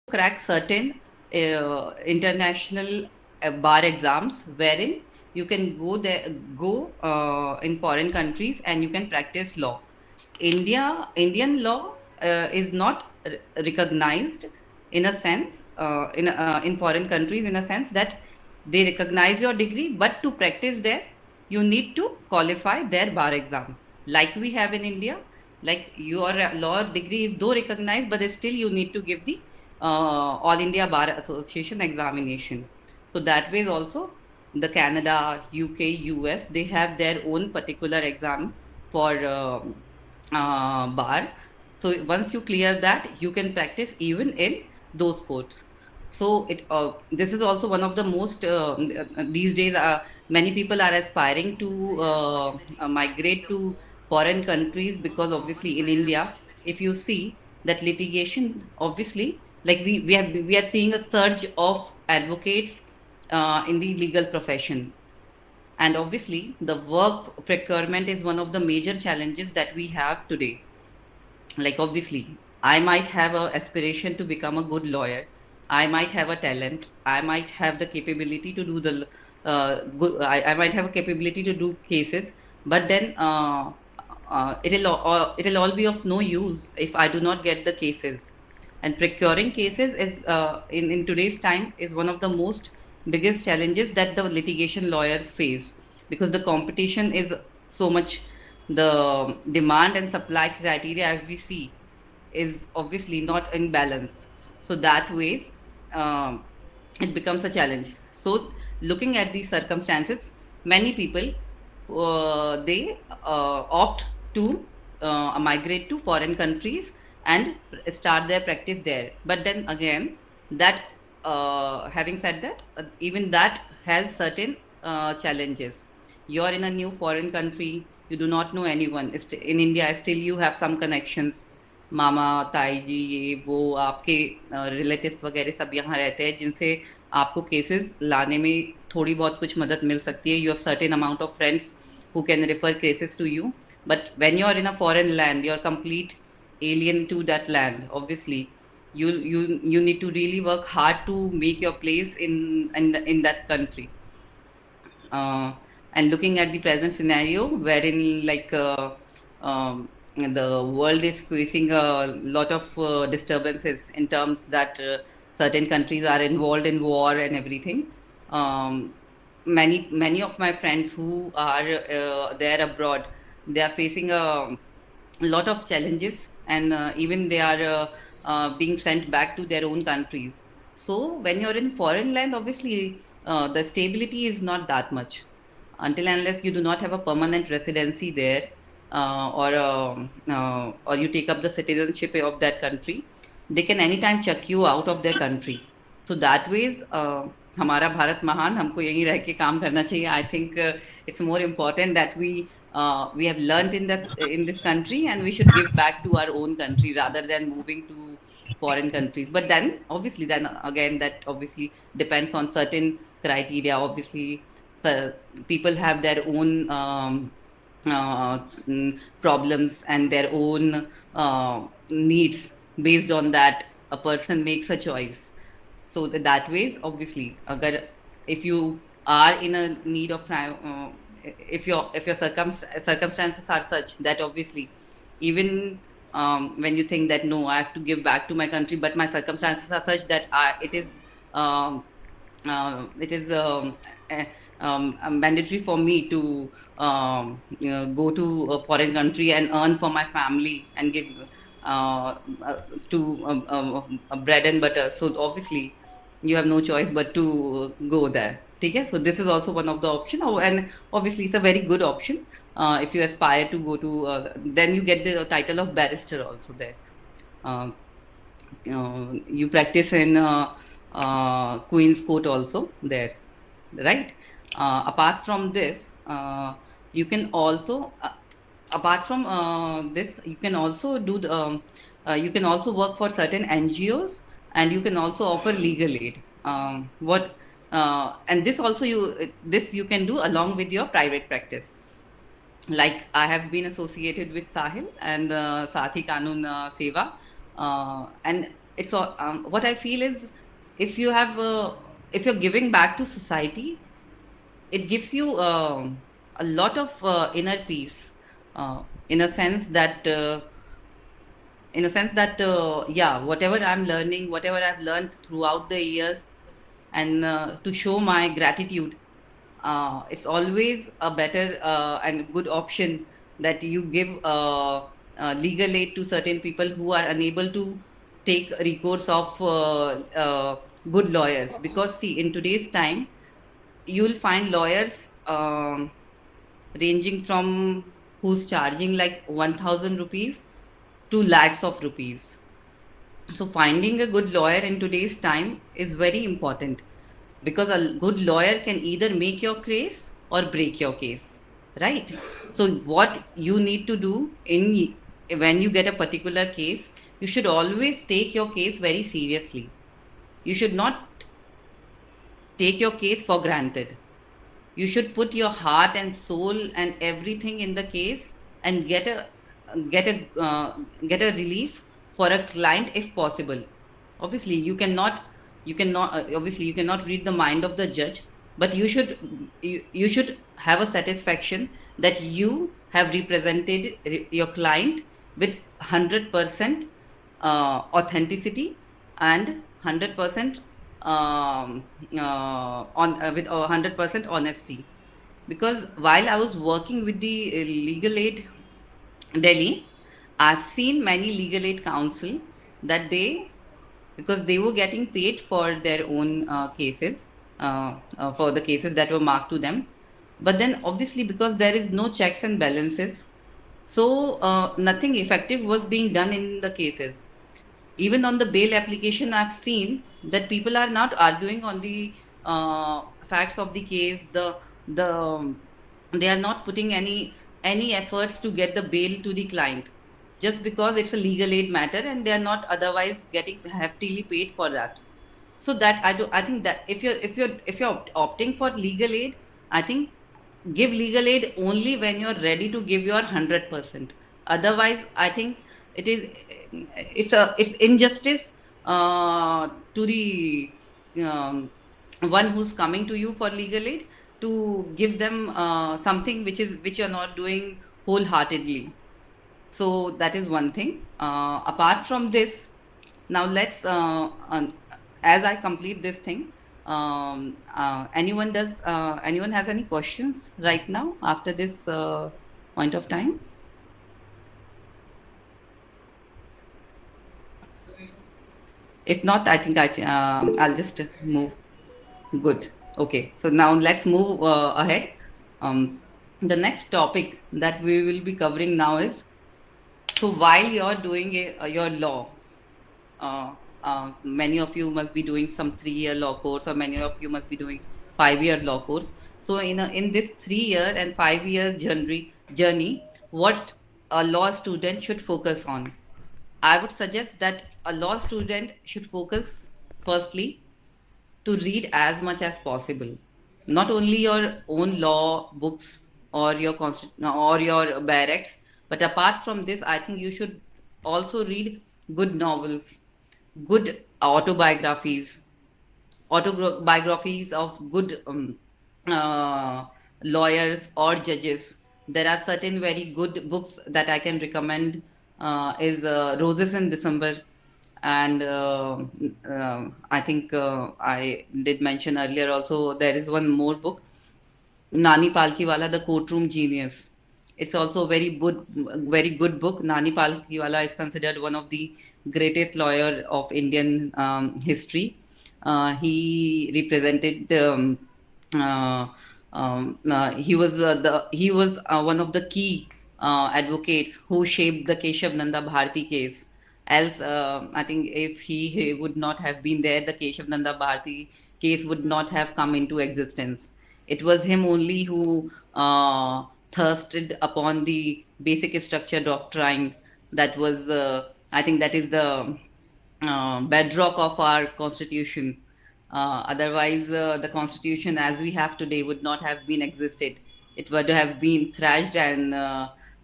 crack certain international bar exams wherein you can go in foreign countries and you can practice law. Indian law is not recognized in a sense in foreign countries, in a sense that they recognize your degree, but to practice there you need to qualify their bar exam, like we have in India. Like your law degree is though recognized, but still you need to give the All India Bar Association examination. So that way also the Canada, UK, US, they have their own particular exam for bar. So once you clear that, you can practice even in those courts. So this is also one of the most these days many people are aspiring to migrate to foreign countries, because obviously in India, if you see that litigation, obviously, like we are seeing a surge of advocates in the legal profession, and obviously the work procurement is one of the major challenges that we have today. Like obviously I might have a aspiration to become a good lawyer, I might have a talent, I might have the capability to do the I might have a capability to do cases, but then it'll all be of no use if I do not get the cases. And procuring cases is in today's time is one of the most biggest challenges that the litigation lawyers face, because the competition is so much. The demand and supply criteria, as we see, is obviously not in balance. So that ways it becomes a challenge. So looking at these circumstances, many people they opt to migrate to foreign countries and start their practice there. But then again, that having said that, even that has certain challenges. You're in a new foreign country, you do not know anyone. In India, still you have some connections, मामा ताई जी ये वो आपके relatives वगैरह सब यहाँ रहते हैं, जिनसे आपको केसेस लाने में थोड़ी बहुत कुछ मदद मिल सकती है. You have certain amount of friends who can refer cases to you. But when you're in a foreign land, you're complete alien to that land. Obviously, you need to really work hard to make your place in that country. uh, and looking at the present scenario wherein the world is facing a lot of disturbances in terms that certain countries are involved in war and everything. Many of my friends who are there abroad, they are facing a lot of challenges, and even they are being sent back to their own countries. So when you're in foreign land, obviously the stability is not that much until and unless you do not have a permanent residency there, or you take up the citizenship of that country. They can anytime chuck you out of their country. So that ways हमारा भारत महान, हमको यहीं रह के काम करना चाहिए. I think it's more important that we have learned in this country, and we should give back to our own country rather than moving to foreign countries. But then obviously, then again, that obviously depends on certain criteria. Obviously, the people have their own problems and their own needs. Based on that, a person makes a choice. So that ways, obviously, agar, if you are in a need of if your circumstances are such that obviously, even when you think that no, I have to give back to my country, but my circumstances are such that um, it is mandatory for me to go to a foreign country and earn for my family and give uh, uh, to bread and butter. So obviously, you have no choice but to go there. Okay? So this is also one of the option. Oh, and obviously it's a very good option. If you aspire to go to, then you get the title of barrister also there. Uh, you practice in Queen's Court also there, right? Apart from this, you can also apart from this, you can also you can also work for certain NGOs, and you can also offer legal aid. What and this also this you can do along with your private practice. Like I have been associated with Sahil and Sathi Kanun Seva, and it's all what I feel is, if you have if you're giving back to society, it gives you a lot of inner peace, uh, in a sense that yeah, whatever I'm learning, whatever I've learned throughout the years, and to show my gratitude, it's always a better and good option that you give legal aid to certain people who are unable to take recourse of good lawyers. Because see, in today's time, you'll find lawyers ranging from who's charging like 1000 rupees to lakhs of rupees. So finding a good lawyer in today's time is very important, because a good lawyer can either make your case or break your case, right? So what you need to do in, when you get a particular case, you should always take your case very seriously. You should not take your case for granted. You should put your heart and soul and everything in the case, and get a get a relief for a client if possible. Obviously you cannot read the mind of the judge, but you should have a satisfaction that you have represented your client with 100% authenticity and 100% on with 100% honesty. Because while I was working with the legal aid Delhi, I've seen many legal aid counsel that they, because they were getting paid for their own cases, for the cases that were marked to them. But then obviously, because there is no checks and balances, so nothing effective was being done in the cases. Even on the bail application, I've seen that people are not arguing on the facts of the case. The They are not putting any efforts to get the bail to the client, just because it's a legal aid matter, and they are not otherwise getting heftily paid for that. So that I think that if you're opting for legal aid, I think give legal aid only when you're ready to give your 100%. Otherwise, I think it is it's injustice to the one who's coming to you for legal aid, to give them something which you're not doing wholeheartedly. So that is one thing. Apart from this, now let's as I complete this thing, anyone has any questions right now after this point of time? If not, I think I'll just move. Good. Okay. So now let's move ahead. Um, the next topic that we will be covering now is, so while you're doing your law, uh, many of you must be doing some 3-year law course, or many of you must be doing 5-year law course. So in this 3-year and 5-year journey, what a law student should focus on? I would suggest that a law student should focus firstly to read as much as possible. Not only your own law books or your or your barracks, but apart from this, I think you should also read good novels, good autobiographies of good lawyers or judges. There are certain very good books that I can recommend. Is Roses in December, and I think I did mention earlier also, there is one more book, Nani Palkiwala, The Courtroom Genius. It's also a very good book. Nani Palkiwala is considered one of the greatest lawyer of Indian history. He represented. Uh, he was one of the key advocates who shaped the Keshav Nanda Bharti case. Else, I think if he would not have been there, the Keshav Nanda Bharti case would not have come into existence. It was him only who thirsted upon the basic structure doctrine that was, I think, that is the bedrock of our constitution. Otherwise, the constitution as we have today would not have been existed. It would have been thrashed and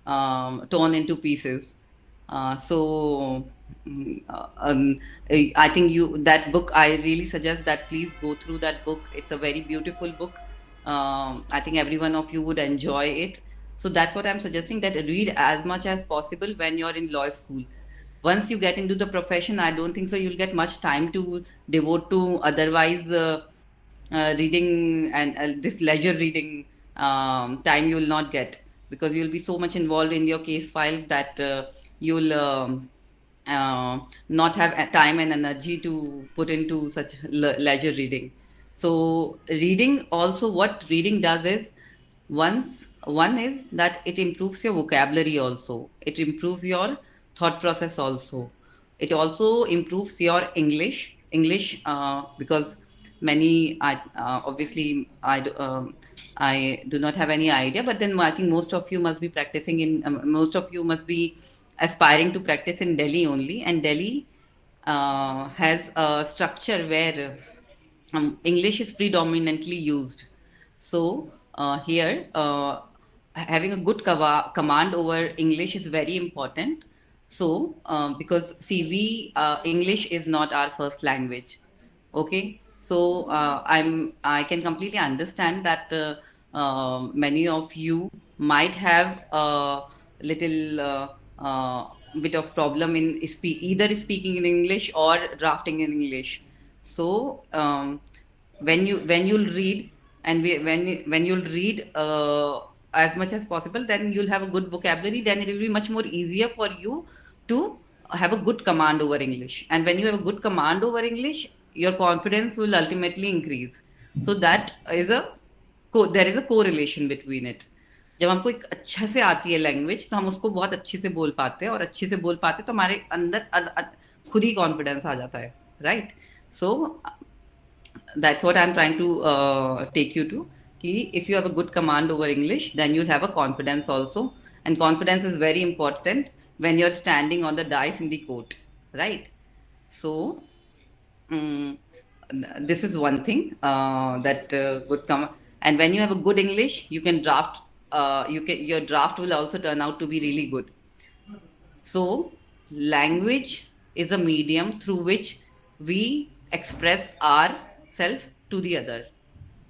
torn into pieces. So I think that book, I really suggest that please go through that book. It's a very beautiful book. I think every one of you would enjoy it. So that's what I'm suggesting, that read as much as possible when you're in law school. Once you get into the profession, I don't think so you'll get much time to devote to otherwise reading, and this leisure reading time you will not get, because you'll be so much involved in your case files that you'll not have time and energy to put into such leisure reading. So reading also, what reading does is, one is that it improves your vocabulary also, it improves your thought process also, it also improves your English, because many obviously I do not have any idea, but then I think most of you must be practicing in most of you must be aspiring to practice in Delhi only, and Delhi has a structure where English is predominantly used. So here, having a good command over English is very important. So because see, we English is not our first language. Okay, so I can completely understand that many of you might have a little bit of problem in either speaking in English or drafting in English. So when you'll read, and when you'll read as much as possible, then you'll have a good vocabulary, then it will be much more easier for you to have a good command over English. And when you have a good command over English, your confidence will ultimately increase. So that is a there is a correlation between it. जब हमको एक अच्छा से आती है language, तो हम उसको बहुत अच्छे से बोल पाते हैं, और अच्छे से बोल पाते हैं तो हमारे अंदर खुद ही कॉन्फिडेंस आ जाता है, right? So that's what I'm trying to take you to. If you have a good command over English, then you'll have a confidence also. And confidence is very important when you're standing on the dice in the court, right? So, um, this is one thing that good come. And when you have a good English, you can draft. Your draft will also turn out to be really good. So, language is a medium through which we express ourself to the other.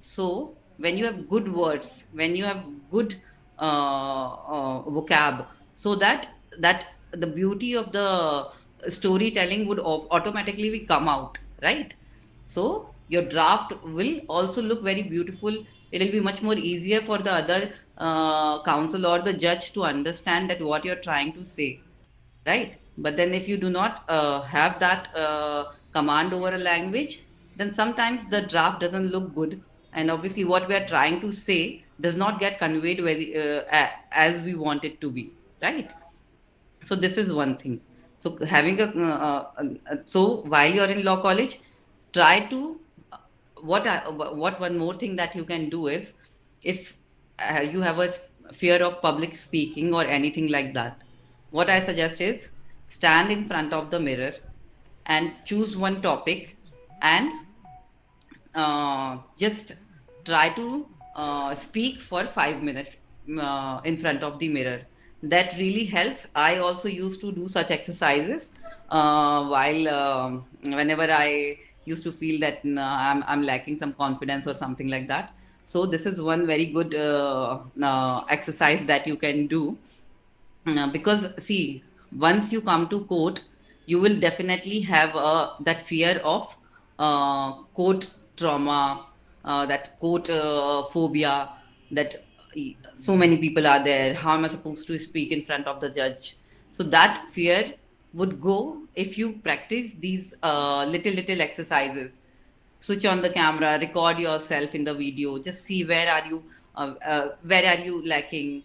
So, when you have good words, when you have good vocab, so that the beauty of the storytelling would automatically be come out, right? So your draft will also look very beautiful. It will be much more easier for the other counsel or the judge to understand that what you're trying to say, right? But then if you do not have that command over a language, then sometimes the draft doesn't look good, and obviously what we are trying to say does not get conveyed as we want it to be, right? So this is one thing. So having a so while you're in law college, try to what one more thing that you can do is, if you have a fear of public speaking or anything like that, what I suggest is, stand in front of the mirror and choose one topic, and just try to speak for 5 minutes in front of the mirror. That really helps. I also used to do such exercises while whenever I used to feel that I'm lacking some confidence or something like that. So this is one very good exercise that you can do. Because see, once you come to court, you will definitely have that fear of court trauma, that court phobia, that so many people are there. How am I supposed to speak in front of the judge? So that fear would go if you practice these little exercises. Switch on the camera, record yourself in the video, just see where are you lacking,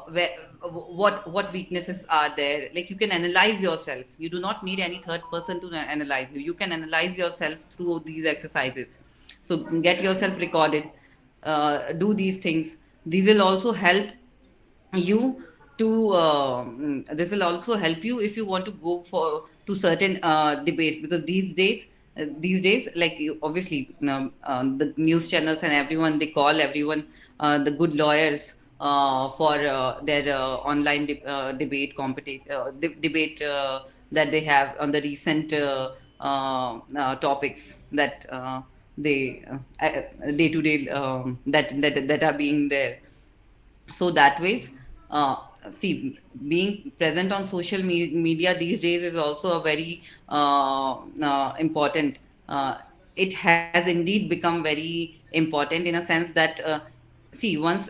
where what weaknesses are there. Like, you can analyze yourself. You do not need any third person to analyze you. You can analyze yourself through these exercises. So get yourself recorded, do these things. These will also help you to this will also help you if you want to go for to certain debates, because these days, like, obviously, the news channels and everyone, they call everyone the good lawyers for their online debate that they have on the recent topics that they day to day that are being there. So that ways, uh, see, being present on social media these days is also a very important. It has indeed become very important in a sense that see, once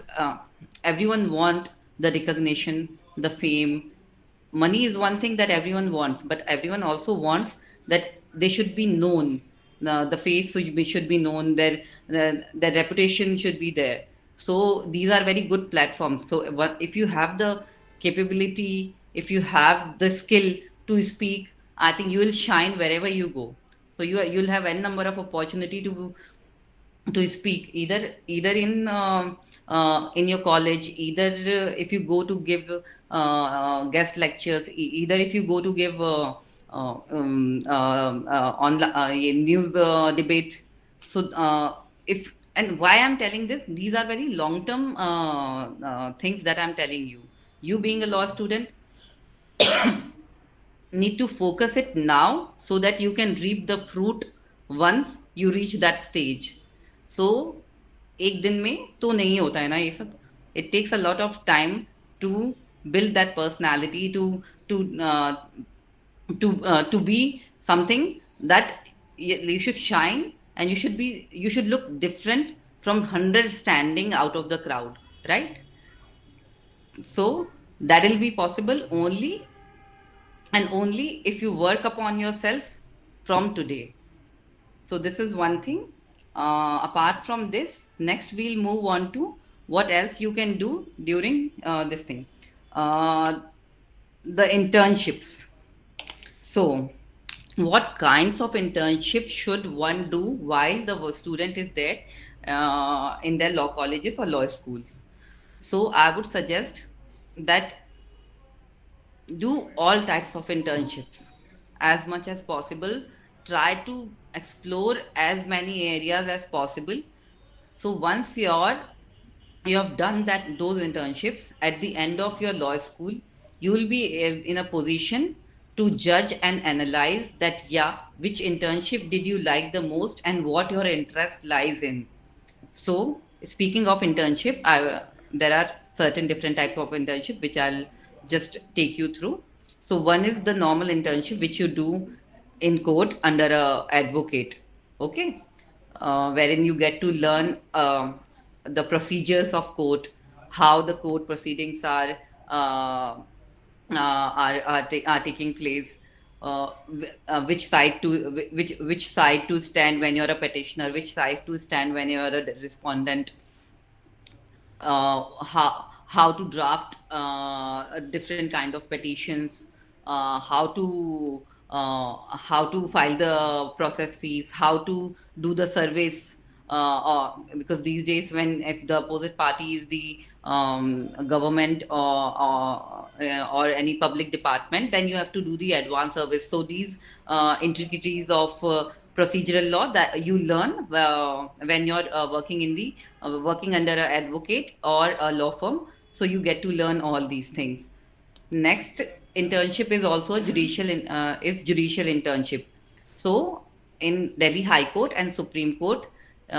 everyone want the recognition, the fame. Money is one thing that everyone wants, but everyone also wants that they should be known. The face should be known. Their reputation should be there. So these are very good platforms. So if you have the capability, if you have the skill to speak, I think you will shine wherever you go. So you'll have n number of opportunity to speak, either in your college, either if you go to give guest lectures, either if you go to give on news debate. So if and why I'm telling this, these are very long term things that I'm telling you. You being a law student need to focus it now so that you can reap the fruit once you reach that stage. So एक दिन में तो नहीं होता है ना ये सब. It takes a lot of time to build that personality, to uh, to be something that you should shine, and you should look different from 100 standing out of the crowd, right? So that will be possible only and only if you work upon yourselves from today. So this is one thing. Apart from this, next we'll move on to what else you can do during this thing. Uh, the internships. So, what kinds of internships should one do while the student is there in their law colleges or law schools? So, I would suggest that do all types of internships as much as possible. Try to explore as many areas as possible. So once you have done those internships at the end of your law school, you will be in a position to judge and analyze that, yeah, which internship did you like the most and what your interest lies in. So speaking of internship, there are certain different type of internship which I'll just take you through. So one is the normal internship which you do in court under a advocate, okay, wherein you get to learn the procedures of court, how the court proceedings are taking place, which side to stand when you're a petitioner, which side to stand when you're a respondent, how to draft different kind of petitions, how to file the process fees, how to do the surveys. Because these days, when if the opposite party is the government or any public department, then you have to do the advance service. So these intricacies of procedural law that you learn when you're working under an advocate or a law firm. So you get to learn all these things. Next internship is also judicial internship. So in Delhi High Court and Supreme Court, they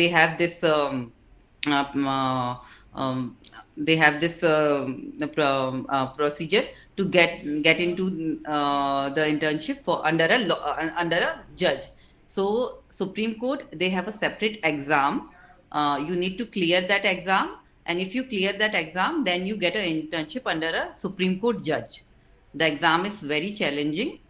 have this uh, uh, um, procedure to get into the internship for under a judge. So Supreme Court, they have a separate exam. You need to clear that exam, and if you clear that exam, then you get an internship under a Supreme Court judge. The exam is very challenging.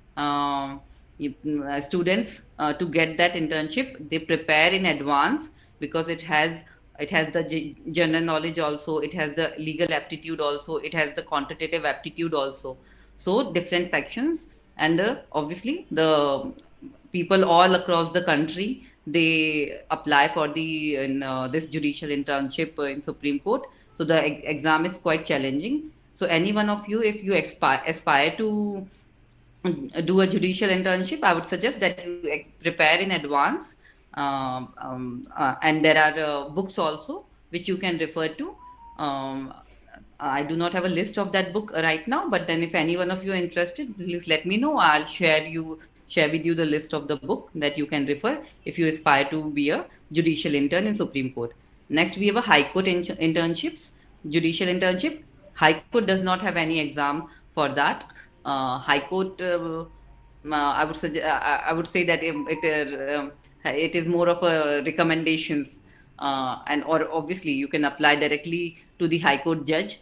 Students, to get that internship, they prepare in advance because it has the general knowledge also, it has the legal aptitude also, it has the quantitative aptitude also. So different sections, and obviously the people all across the country, they apply for this judicial internship in Supreme Court. So the exam is quite challenging. So any one of you, if you aspire to do a judicial internship, I would suggest that you prepare in advance. And there are books also which you can refer to. um, I do not have a list of that book right now, but then if any one of you are interested, please let me know. I'll share with you the list of the book that you can refer if you aspire to be a judicial intern in Supreme Court. Next, we have a High Court internships, judicial internship. High Court does not have any exam for that. High Court, I would say that it is more of a recommendations, and or obviously you can apply directly to the High Court judge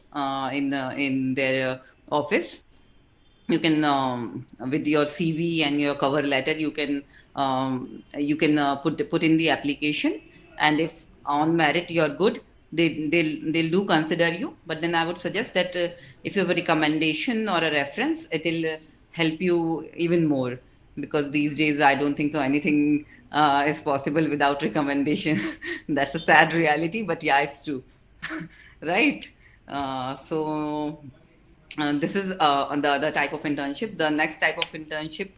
in their office. You can with your CV and your cover letter, you can put in the application, and if on merit you're good, they'll do consider you. But then I would suggest that if you have a recommendation or a reference, it'll help you even more, because these days I don't think so anything is possible without recommendation. That's a sad reality, but yeah, it's true. Right. So this is the other type of internship. The next type of internship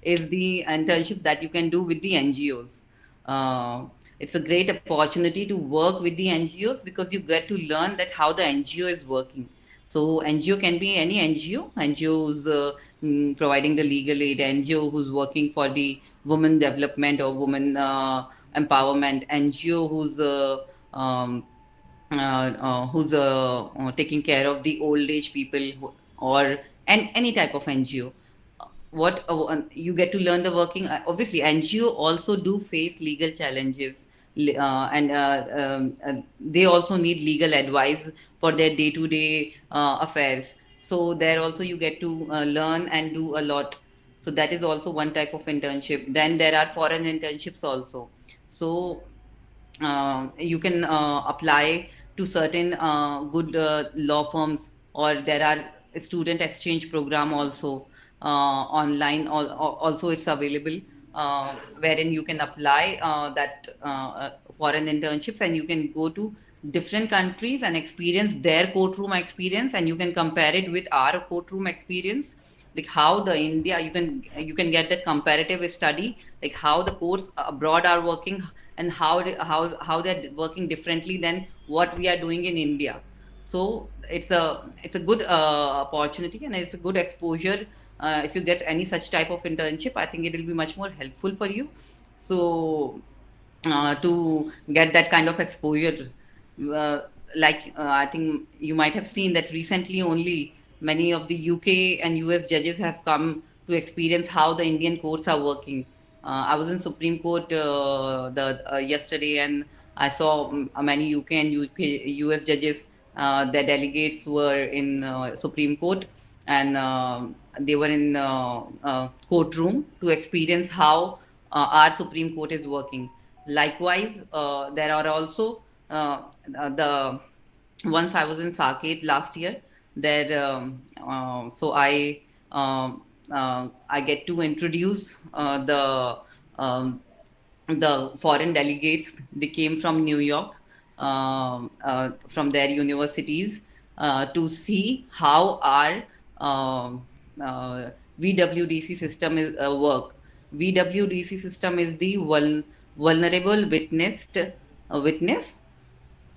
is the internship that you can do with the NGOs. Uh, it's a great opportunity to work with the NGOs because you get to learn that how the NGO is working. So NGO can be any NGO. NGO who's providing the legal aid, NGO who's working for the women development or women empowerment, NGO who's taking care of the old age people or any type of NGO. What you get to learn the working. Obviously, NGO also do face legal challenges, and they also need legal advice for their day-to-day affairs. So there also you get to learn and do a lot. So that is also one type of internship. Then there are foreign internships also. So you can apply to certain good law firms, or there are student exchange program also online. Also, it's available wherein you can apply that foreign internships, and you can go to different countries and experience their courtroom experience, and you can compare it with our courtroom experience, like how the India, you can get that comparative study, like how the courts abroad are working, and how they're working differently than what we are doing in India. So it's a good opportunity, and it's a good exposure. If you get any such type of internship, I think it will be much more helpful for you. So to get that kind of exposure. Uh, I think you might have seen that recently only many of the UK and US judges have come to experience how the Indian courts are working. I was in Supreme Court the yesterday, and I saw many UK and US judges. Their delegates were in Supreme Court, and they were in courtroom to experience how our Supreme Court is working. Likewise, there are also the once I was in Saket last year. There, so I get to introduce the foreign delegates. They came from New York, from their universities, to see how our um VWDC system is work. VWDC system is the vulnerable witness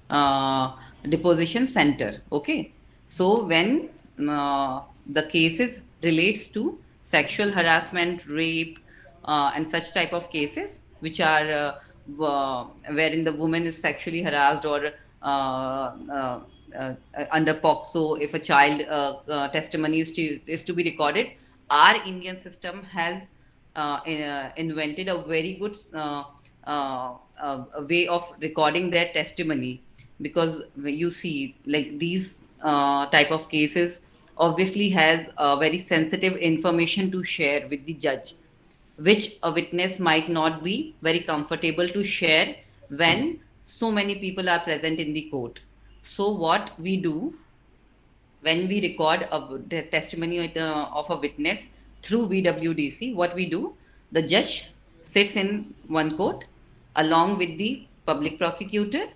uh, deposition center. Okay, so when the cases relates to sexual harassment, rape, and such type of cases, which are wherein the woman is sexually harassed, or under POCSO, if a child testimony is to be recorded, our Indian system has invented a very good a way of recording their testimony, because you see, like, these type of cases obviously has very sensitive information to share with the judge, which a witness might not be very comfortable to share when so many people are present in the court. So what we do when we record the testimony of a witness through VWDC, what we do, the judge sits in one court along with the public prosecutor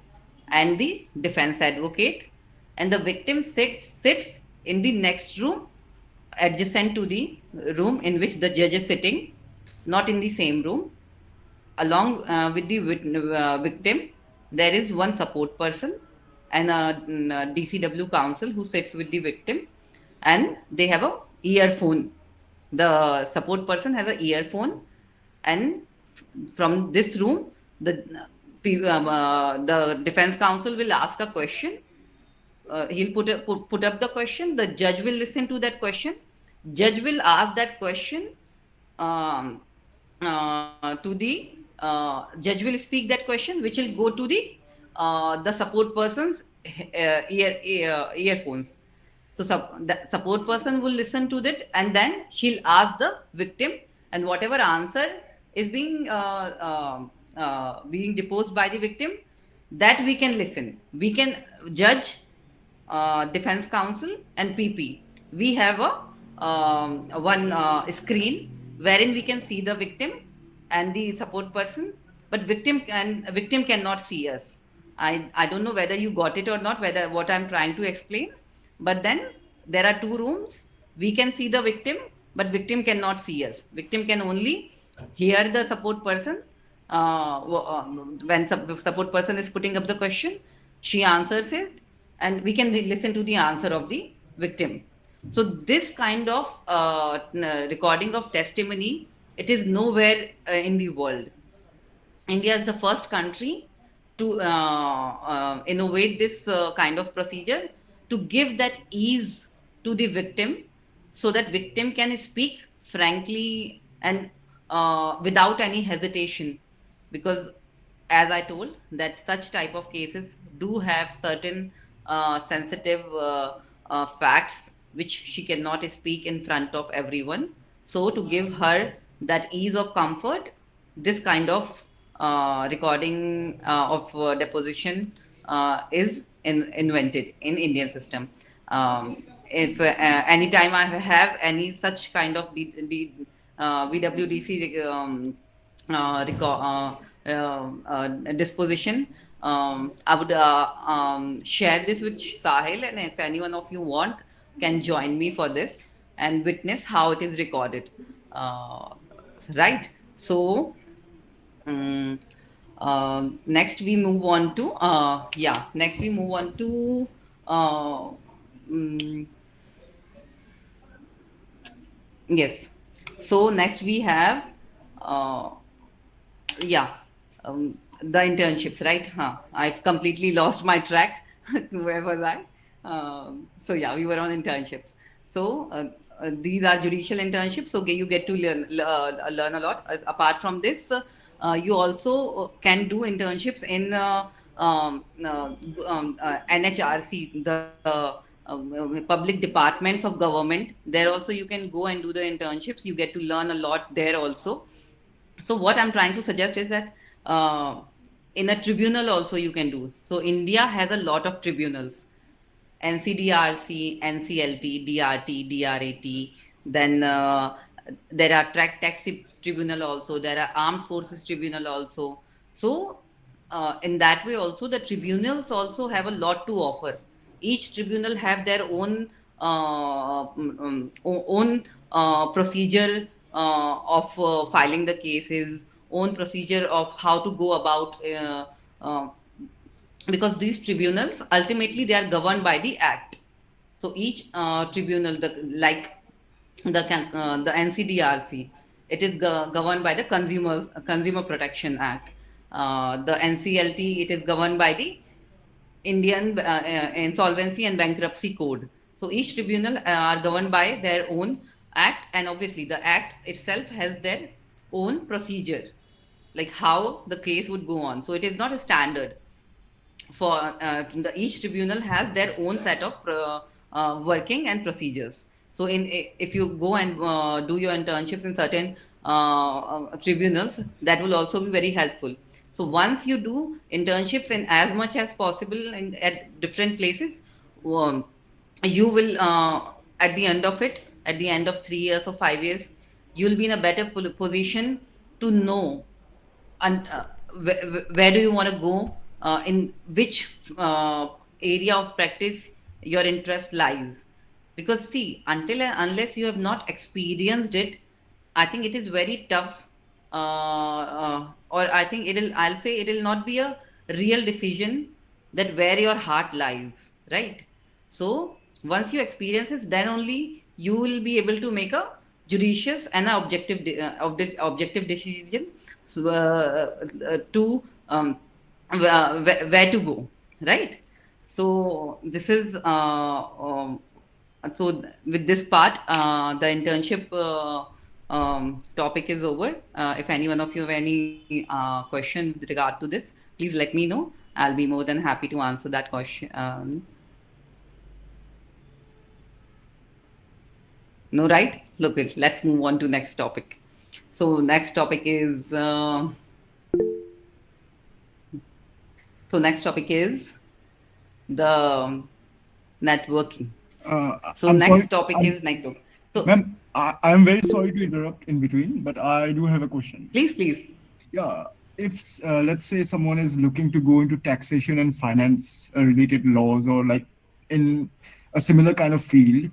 and the defense advocate, and the victim sits in the next room adjacent to the room in which the judge is sitting, not in the same room. along with the victim, there is one support person and a DCW counsel who sits with the victim, and they have a earphone. The support person has an earphone, and from this room, the defense counsel will ask a question. He'll put up the question. The judge will listen to that question. Judge will ask that question um, to the judge will speak that question, which will go to the support person's earphones. So the support person will listen to that, and then he'll ask the victim, and whatever answer is being deposed by the victim, that we can listen. We can judge, defense counsel, and PP. We have a one screen wherein we can see the victim and the support person, but victim cannot see us. I don't know whether you got it or not, whether what I'm trying to explain. But then there are two rooms. We can see the victim, but victim cannot see us. Victim can only hear the support person. When support person is putting up the question, she answers it, and we can listen to the answer of the victim. So this kind of recording of testimony, it is nowhere in the world. India is the first country to innovate this kind of procedure, to give that ease to the victim, so that victim can speak frankly and without any hesitation. Because as I told, that such type of cases do have certain sensitive facts which she cannot speak in front of everyone. So to give her that ease of comfort, this kind of recording of deposition is invented in Indian system. If anytime I have any such kind of VWDC disposition, I would share this with Sahil, and if anyone of you want, can join me for this and witness how it is recorded. Right. So um, next we move on to next we move on to um, yes. So next we have uh, yeah the internships, right? I've completely lost my track. Where was I? So yeah, we were on internships. So these are judicial internships, so you get to learn a lot. Apart from this, you also can do internships in NHRC, the public departments of government. There also you can go and do the internships. You get to learn a lot there also. So what I'm trying to suggest is that in a tribunal also you can do. So India has a lot of tribunals: NCDRC, NCLT, DRT, DRAT. Then there are track taxi tribunal also. There are armed forces tribunal also. So in that way also, the tribunals also have a lot to offer. Each tribunal have their own own procedure of filing the cases, own procedure of how to go about uh, because these tribunals ultimately they are governed by the act. So each tribunal, the NCDRC, it is governed by the Consumer Protection Act. The NCLT, it is governed by the Indian Insolvency and Bankruptcy Code. So each tribunal are governed by their own act, and obviously the act itself has their own procedure, like how the case would go on. So it is not a standard. For each tribunal has their own set of working and procedures. So if you go and do your internships in certain tribunals, that will also be very helpful. So once you do internships in as much as possible at different places, um, you will at the end of it, at the end of 3 years or 5 years, you'll be in a better position to know and where do you want to go, in which area of practice your interest lies. Because see, until and unless you have not experienced it, I think it is very tough or I think I'll say it'll not be a real decision that where your heart lies, right? So once you experience it, then only you will be able to make a judicious and a objective decision, so, to where to go, right? So this is so with this part, the internship topic is over. If any one of you have any question with regard to this, please let me know. I'll be more than happy to answer that question. No, right? Look, let's move on to next topic. So next topic is the networking. So I'm sorry. next topic is network. So Ma'am, I'm very sorry to interrupt in between, but I do have a question. please. Yeah, if let's say someone is looking to go into taxation and finance related laws or like in a similar kind of field,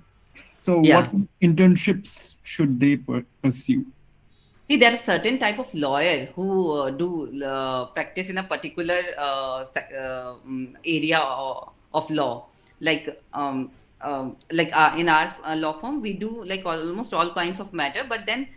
so what Yeah. internships should they pursue? See, there are certain type of lawyer who do practice in a particular area of law. Like in our law firm, we do like almost all kinds of matter. But then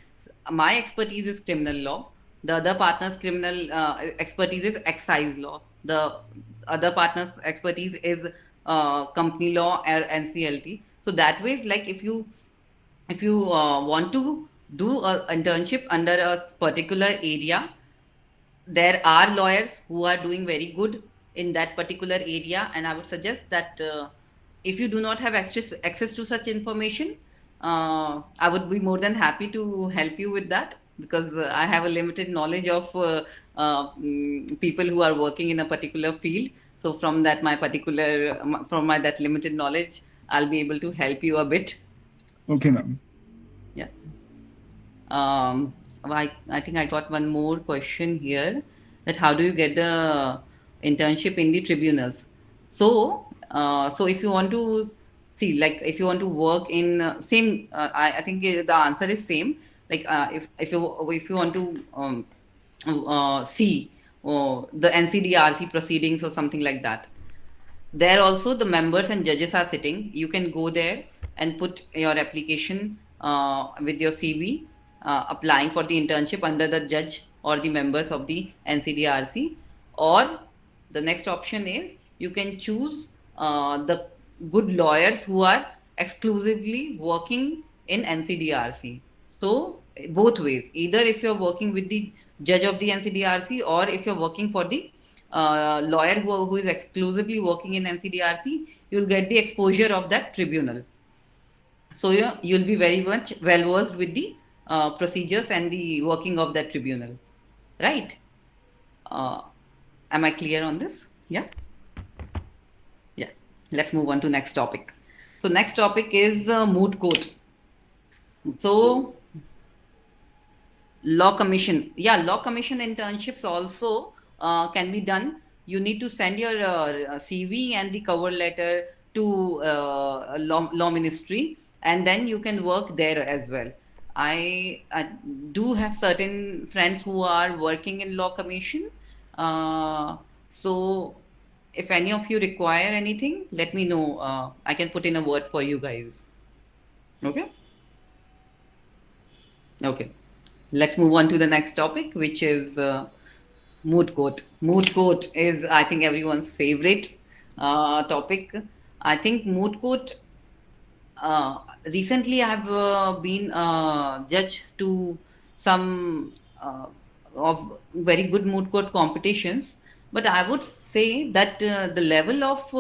my expertise is criminal law. The other partner's criminal expertise is excise law. The other partner's expertise is company law or NCLT. So that way, it's like if you want to do an internship under a particular area, there are lawyers who are doing very good in that particular area, and I would suggest that if you do not have access to such information, I would be more than happy to help you with that, because I have a limited knowledge of people who are working in a particular field. So from that my particular from my that limited knowledge, I'll be able to help you a bit. Okay, ma'am. Yeah. I think I got one more question here, that how do you get the internship in the tribunals? So if you want to see, like if you want to work in same, I think the answer is same. Like if you want to see the NCDRC proceedings or something like that, there also the members and judges are sitting. You can go there and put your application with your CV, applying for the internship under the judge or the members of the NCDRC. Or the next option is you can choose the good lawyers who are exclusively working in NCDRC. So both ways, either if you're working with the judge of the NCDRC, or if you're working for the lawyer who is exclusively working in NCDRC, you'll get the exposure of that tribunal. So you'll be very much well versed with the procedures and the working of that tribunal, right? Uh, am I clear on this? Yeah. Yeah. Let's move on to next topic. So next topic is moot court. So law commission, yeah, law commission internships also can be done. You need to send your CV and the cover letter to law ministry, and then you can work there as well. I do have certain friends who are working in law commission. So if any of you require anything, let me know. I can put in a word for you guys. Okay. Okay, let's move on to the next topic, which is moot court. Moot court is, I think, everyone's favorite topic. I think moot court. Recently, I have been judge to some of very good moot court competitions, but I would say that the level of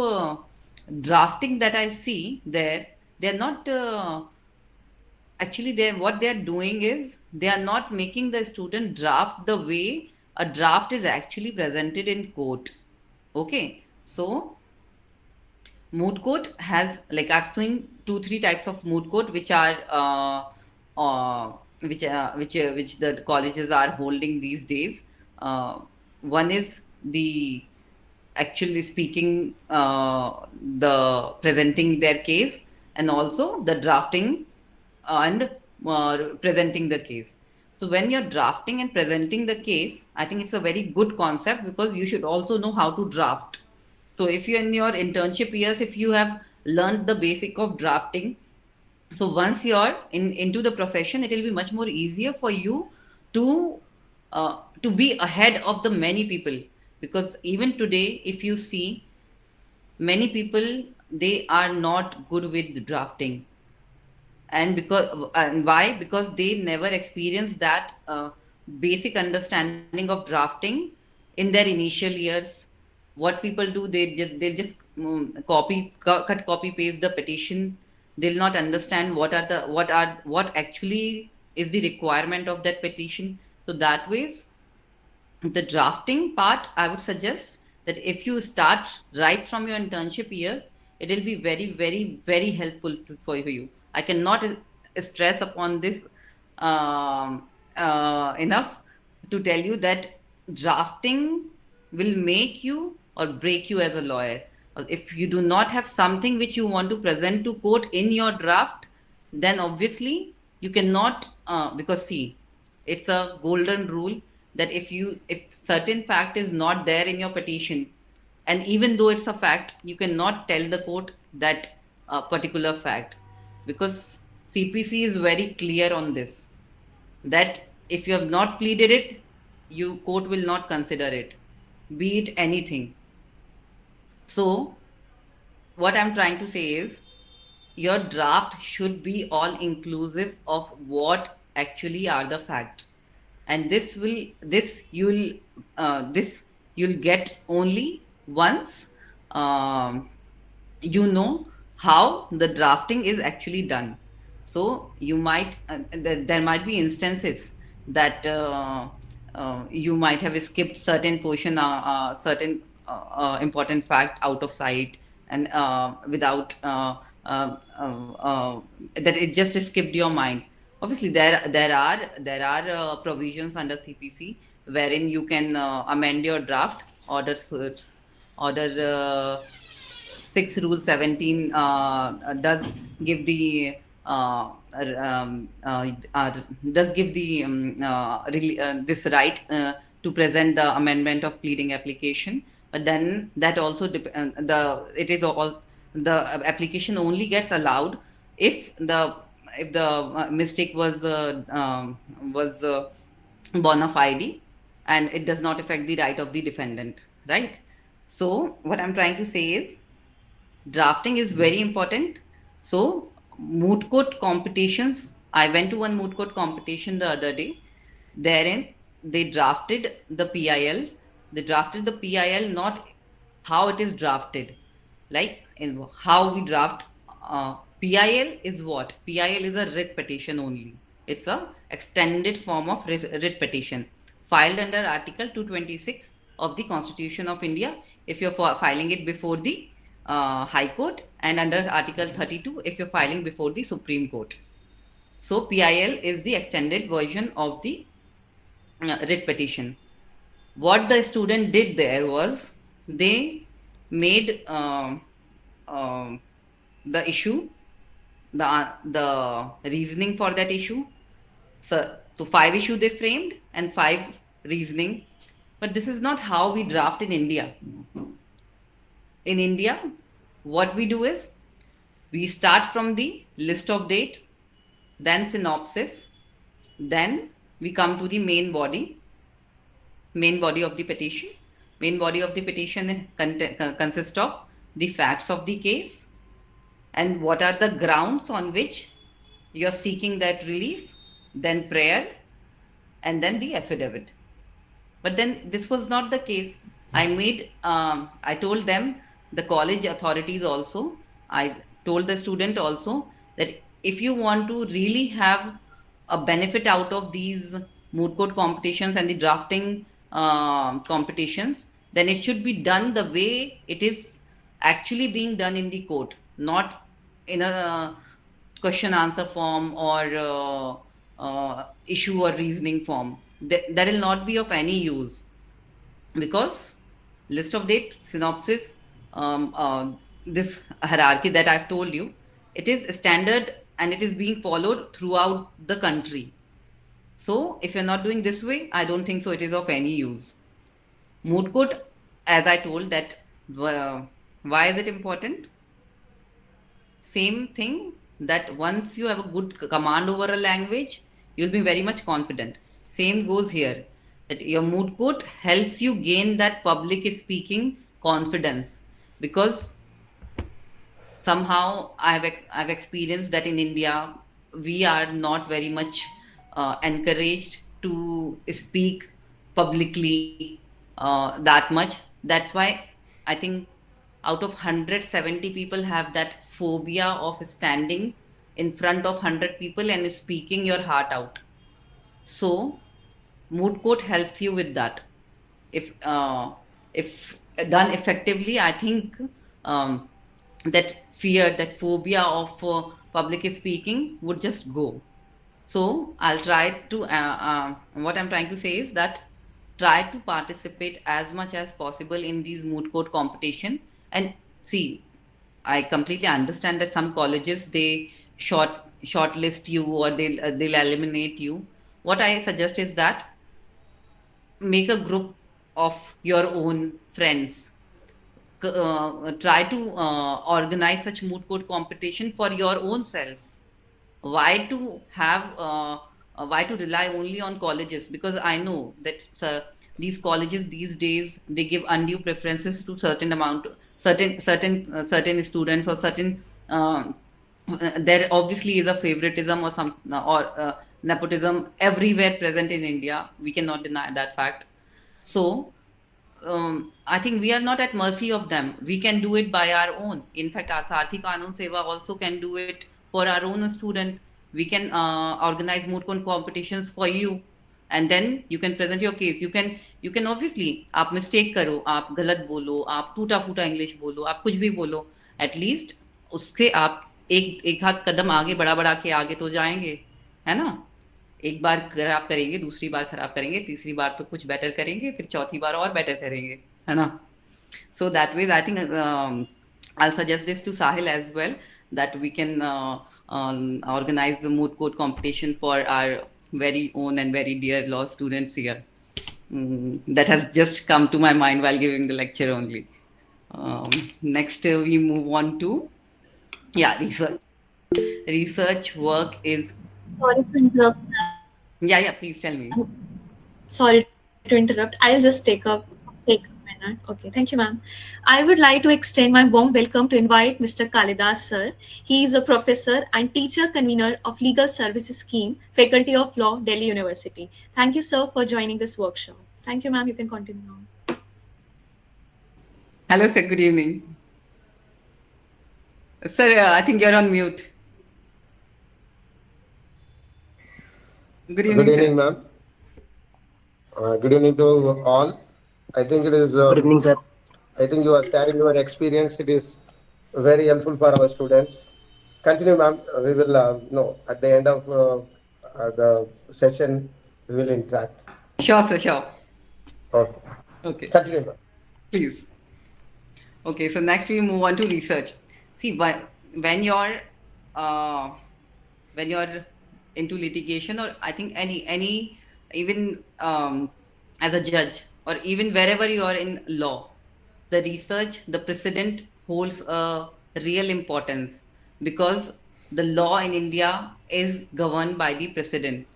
drafting that I see there, they're not. Actually, they what they are doing is they are not making the student draft the way a draft is actually presented in court. Okay, so moot court has, like, I've seen 2 3 types of moot court which are which the colleges are holding these days. One is the actually speaking, the presenting their case, and also the drafting and presenting the case. So when you're drafting and presenting the case, I think it's a very good concept because you should also know how to draft. So if you're in your internship years, if you have learned the basic of drafting, so once you're into the profession, it will be much more easier for you to to be ahead of the many people. Because even today, if you see, many people, they are not good with drafting. And why? Because they never experienced that basic understanding of drafting in their initial years. What people do, they'll just cut, copy paste the petition. They'll not understand what actually is the requirement of that petition. So that ways, the drafting part, I would suggest that if you start right from your internship years, it will be very, very, very helpful for you. I cannot stress upon this enough to tell you that drafting will make you or break you as a lawyer. If you do not have something which you want to present to court in your draft, then obviously you cannot, because see, it's a golden rule that if certain fact is not there in your petition, and even though it's a fact, you cannot tell the court that particular fact, because CPC is very clear on this, that if you have not pleaded it, you court will not consider it, be it anything. So what I'm trying to say is, your draft should be all inclusive of what actually are the facts, and this you'll get only once um, you know how the drafting is actually done. So you might there might be instances that you might have skipped certain portion, certain important fact out of sight, and without that it just skipped your mind. Obviously there are provisions under CPC wherein you can amend your draft. Order 6 rule 17 does give the does give the this right to present the amendment of pleading application. But then that also the it is all the application only gets allowed if the mistake was bona fide, and it does not affect the right of the defendant, right? So what I'm trying to say is, drafting is very important. So moot court competitions, I went to one moot court competition the other day. Therein they drafted the PIL. They drafted the PIL not how it is drafted, like in how we draft. PIL is what? PIL is a writ petition only. It's a extended form of writ petition filed under Article 226 of the Constitution of India if you're filing it before the High Court, and under Article 32 if you're filing before the Supreme Court. So PIL is the extended version of the writ petition. What the student did there was, they made um the issue, the reasoning for that issue. So 5 issue they framed and 5 reasoning. But this is not how we draft in India. In India, what we do is, we start from the list of date, then synopsis, then we come to the main body of the petition. Main body of the petition consists of the facts of the case and what are the grounds on which you're seeking that relief, then prayer, and then the affidavit. But then this was not the case. I told them, the college authorities also, I told the student also, that if you want to really have a benefit out of these moot court competitions and the drafting competitions, then it should be done the way it is actually being done in the court, not in a question answer form or issue or reasoning form. That will not be of any use, because list of date, synopsis, this hierarchy that I've told you, it is standard and it is being followed throughout the country. So if you're not doing this way, I don't think so it is of any use. Moot court, as I told that, why is it important? Same thing, that once you have a good command over a language, you'll be very much confident. Same goes here, that your moot court helps you gain that public speaking confidence, because somehow I've experienced that in India we are not very much encouraged to speak publicly that much. That's why I think out of 170 people have that phobia of standing in front of 100 people and speaking your heart out. So moot court helps you with that. If done effectively, I think um, that fear, that phobia of public speaking would just go. So I'll try to what I'm trying to say is that try to participate as much as possible in these moot court competition. And see, I completely understand that some colleges, they shortlist you, or they'll eliminate you. What I suggest is that make a group of your own friends. Try to organize such moot court competition for your own self. Why to have why to rely only on colleges? Because I know that these colleges these days, they give undue preferences to certain students, or certain there obviously is a favoritism or some or nepotism everywhere present in India. We cannot deny that fact. So I think we are not at mercy of them. We can do it by our own. In fact, our Sarthi Kanun Seva also can do it for our own student. We can organize moot court competitions for you, and then you can present your case. You can obviously आप mistake करो, आप गलत बोलो, आप टूटा फूटा English बोलो, आप कुछ भी बोलो, at least उससे आप एक एक हाथ कदम आगे बढ़ा बढ़ा के आगे तो जाएंगे, है ना? एक बार खराब करेंगे, दूसरी बार खराब करेंगे, तीसरी बार तो कुछ बेटर करेंगे, फिर चौथी बार और बेटर करेंगे, है ना? So that way, I think I'll suggest this to Sahil as well, that we can organize the moot court competition for our very own and very dear law students here. That has just come to my mind while giving the lecture only. Next, we move on to, yeah, research. Research work is, Sorry to interrupt, ma'am. yeah, please tell me. Sorry to interrupt. I'll just take a minute. Okay, thank you, ma'am. I would like to extend my warm welcome to invite Mr. Kalidas sir. He is a professor and teacher convener of Legal Services Scheme, Faculty of Law, Delhi University. Thank you, sir, for joining this workshop. Thank you, ma'am. You can continue now. Hello, sir. Good evening. Sir, I think you're on mute. Good evening, Good evening, sir. ma'am. Good evening to all. I think it is. Good evening, sir. I think you are sharing your experience. It is very helpful for our students. Continue, ma'am. We will know at the end of the session. We will interact. Sure, sir, sure. Okay. Okay, Continue, ma'am. please. Okay, so next we move on to research. See, when you're uh, when you're into litigation, or I think any even as a judge, or even wherever you are in law, the research, the precedent holds a real importance, because the law in India is governed by the precedent.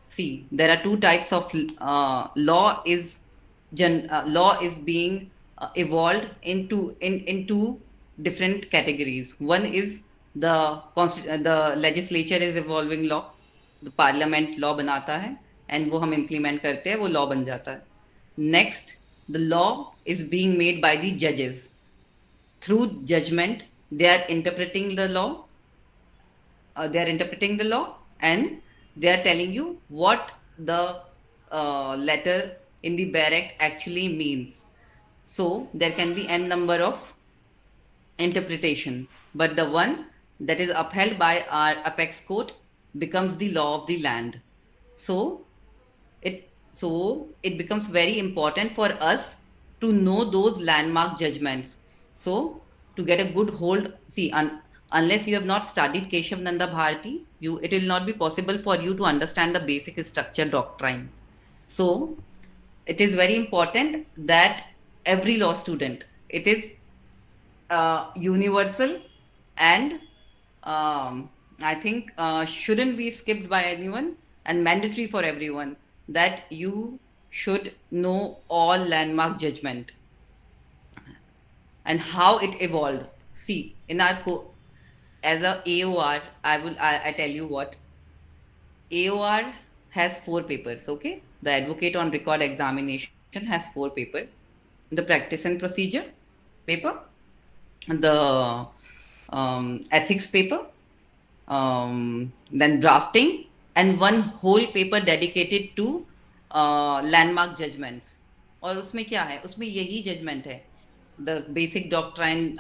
See, there are two types of law is being evolved into different categories. One is the legislature is evolving law, the parliament law banata hai, and वो हम implement करते हैं, वो law बन जाता है. Next, the law is being made by the judges. Through judgment, they are interpreting the law. And they are telling you what the letter in the barrack actually means. So there can be n number of interpretation, but the one that is upheld by our apex court becomes the law of the land. So it becomes very important for us to know those landmark judgments. So to get a good hold, see, unless you have not studied Keshav Nanda Bharati, it will not be possible for you to understand the basic structure doctrine. So it is very important that every law student, it is universal and I think shouldn't be skipped by anyone and mandatory for everyone, that you should know all landmark judgment and how it evolved. See, in our as a AOR, I tell you what, AOR has 4 papers, okay? The Advocate on Record examination has 4 papers. The Practice and Procedure paper, the ethics paper, then drafting, and one whole paper dedicated to landmark judgments. और उसमें क्या है, उसमें यही judgement है, the basic doctrine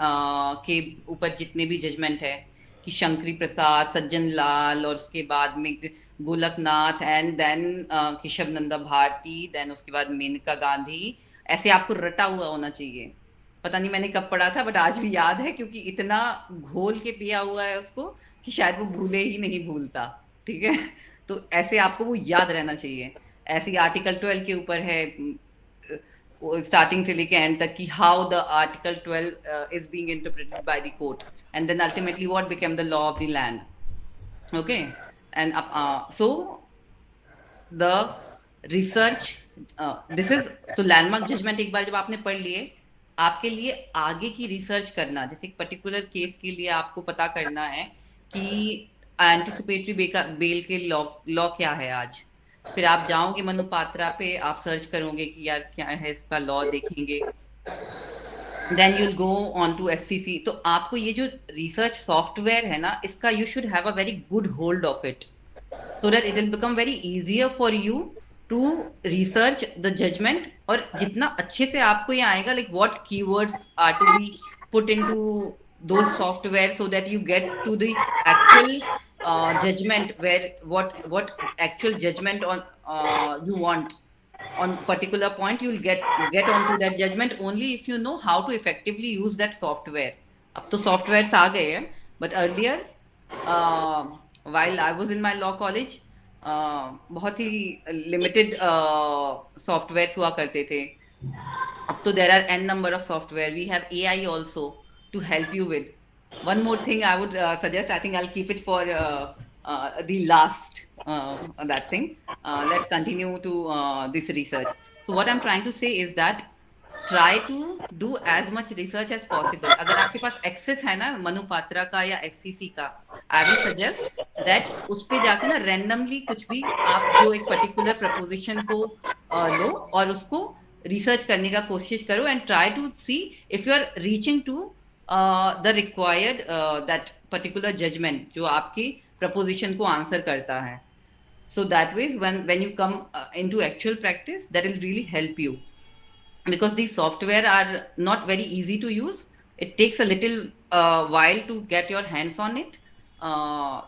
के ऊपर जितने भी जजमेंट है, कि शंकरी प्रसाद, सज्जन लाल, और उसके बाद में Golaknath, and then Kesavananda Bharati, then उसके बाद मेनका गांधी, ऐसे आपको रटा हुआ होना चाहिए. पता नहीं मैंने कब पढ़ा था, बट आज भी याद है, क्योंकि इतना घोल के पिया हुआ है उसको कि शायद वो भूले ही नहीं भूलता. ठीक है, तो ऐसे आपको वो याद रहना चाहिए. ऐसे ही आर्टिकल 12 के ऊपर है, स्टार्टिंग से लेके एंड तक, कि how the article 12 is being interpreted by the court, and then ultimately what became the law of the land. Okay, and so the research, this is, तो लैंडमार्क जजमेंट एक बार जब आपने पढ़ लिए, आपके लिए आगे की रिसर्च करना, जैसे एक पर्टिकुलर केस के लिए आपको पता करना है कि एंटिसिपेटरी बेल के लॉ क्या है आज, फिर आप जाओगे मनु पात्रा पे, आप सर्च करोगे कि यार क्या है इसका लॉ, देखेंगे, then you'll go on to SCC. तो आपको ये जो रिसर्च सॉफ्टवेयर है ना, इसका you should have a very good hold of it, so that it will become very easier for you to research the judgment. और जितना अच्छे से आपको ये आएगा, like what keywords are to be put into those software, so that you get to the actual judgment, where what actual judgment on you want on particular point, you will get onto that judgment only if you know how to effectively use that software. अब तो softwares आ गए हैं, but earlier while I was in my law college, बहुत ही limited softwares हुआ करते थे. अब तो there are n number of software. We have AI also to help you with. One more thing I would suggest, I think I'll keep it for the last that thing. Let's continue to this research. So what I'm trying to say is that try to do as much research as possible. अगर आपके पास access है ना मनु पात्रा का या SCC का, I will suggest that उस पे जाकर ना randomly कुछ भी आप जो एक particular proposition को लो और उसको research करने का कोशिश करो, and try to see if you are reaching to the required that particular judgment जो आपकी proposition को answer करता है. So that way, when you come into actual practice, that will really help you. Because these software are not very easy to use. It takes a little while to get your hands on it.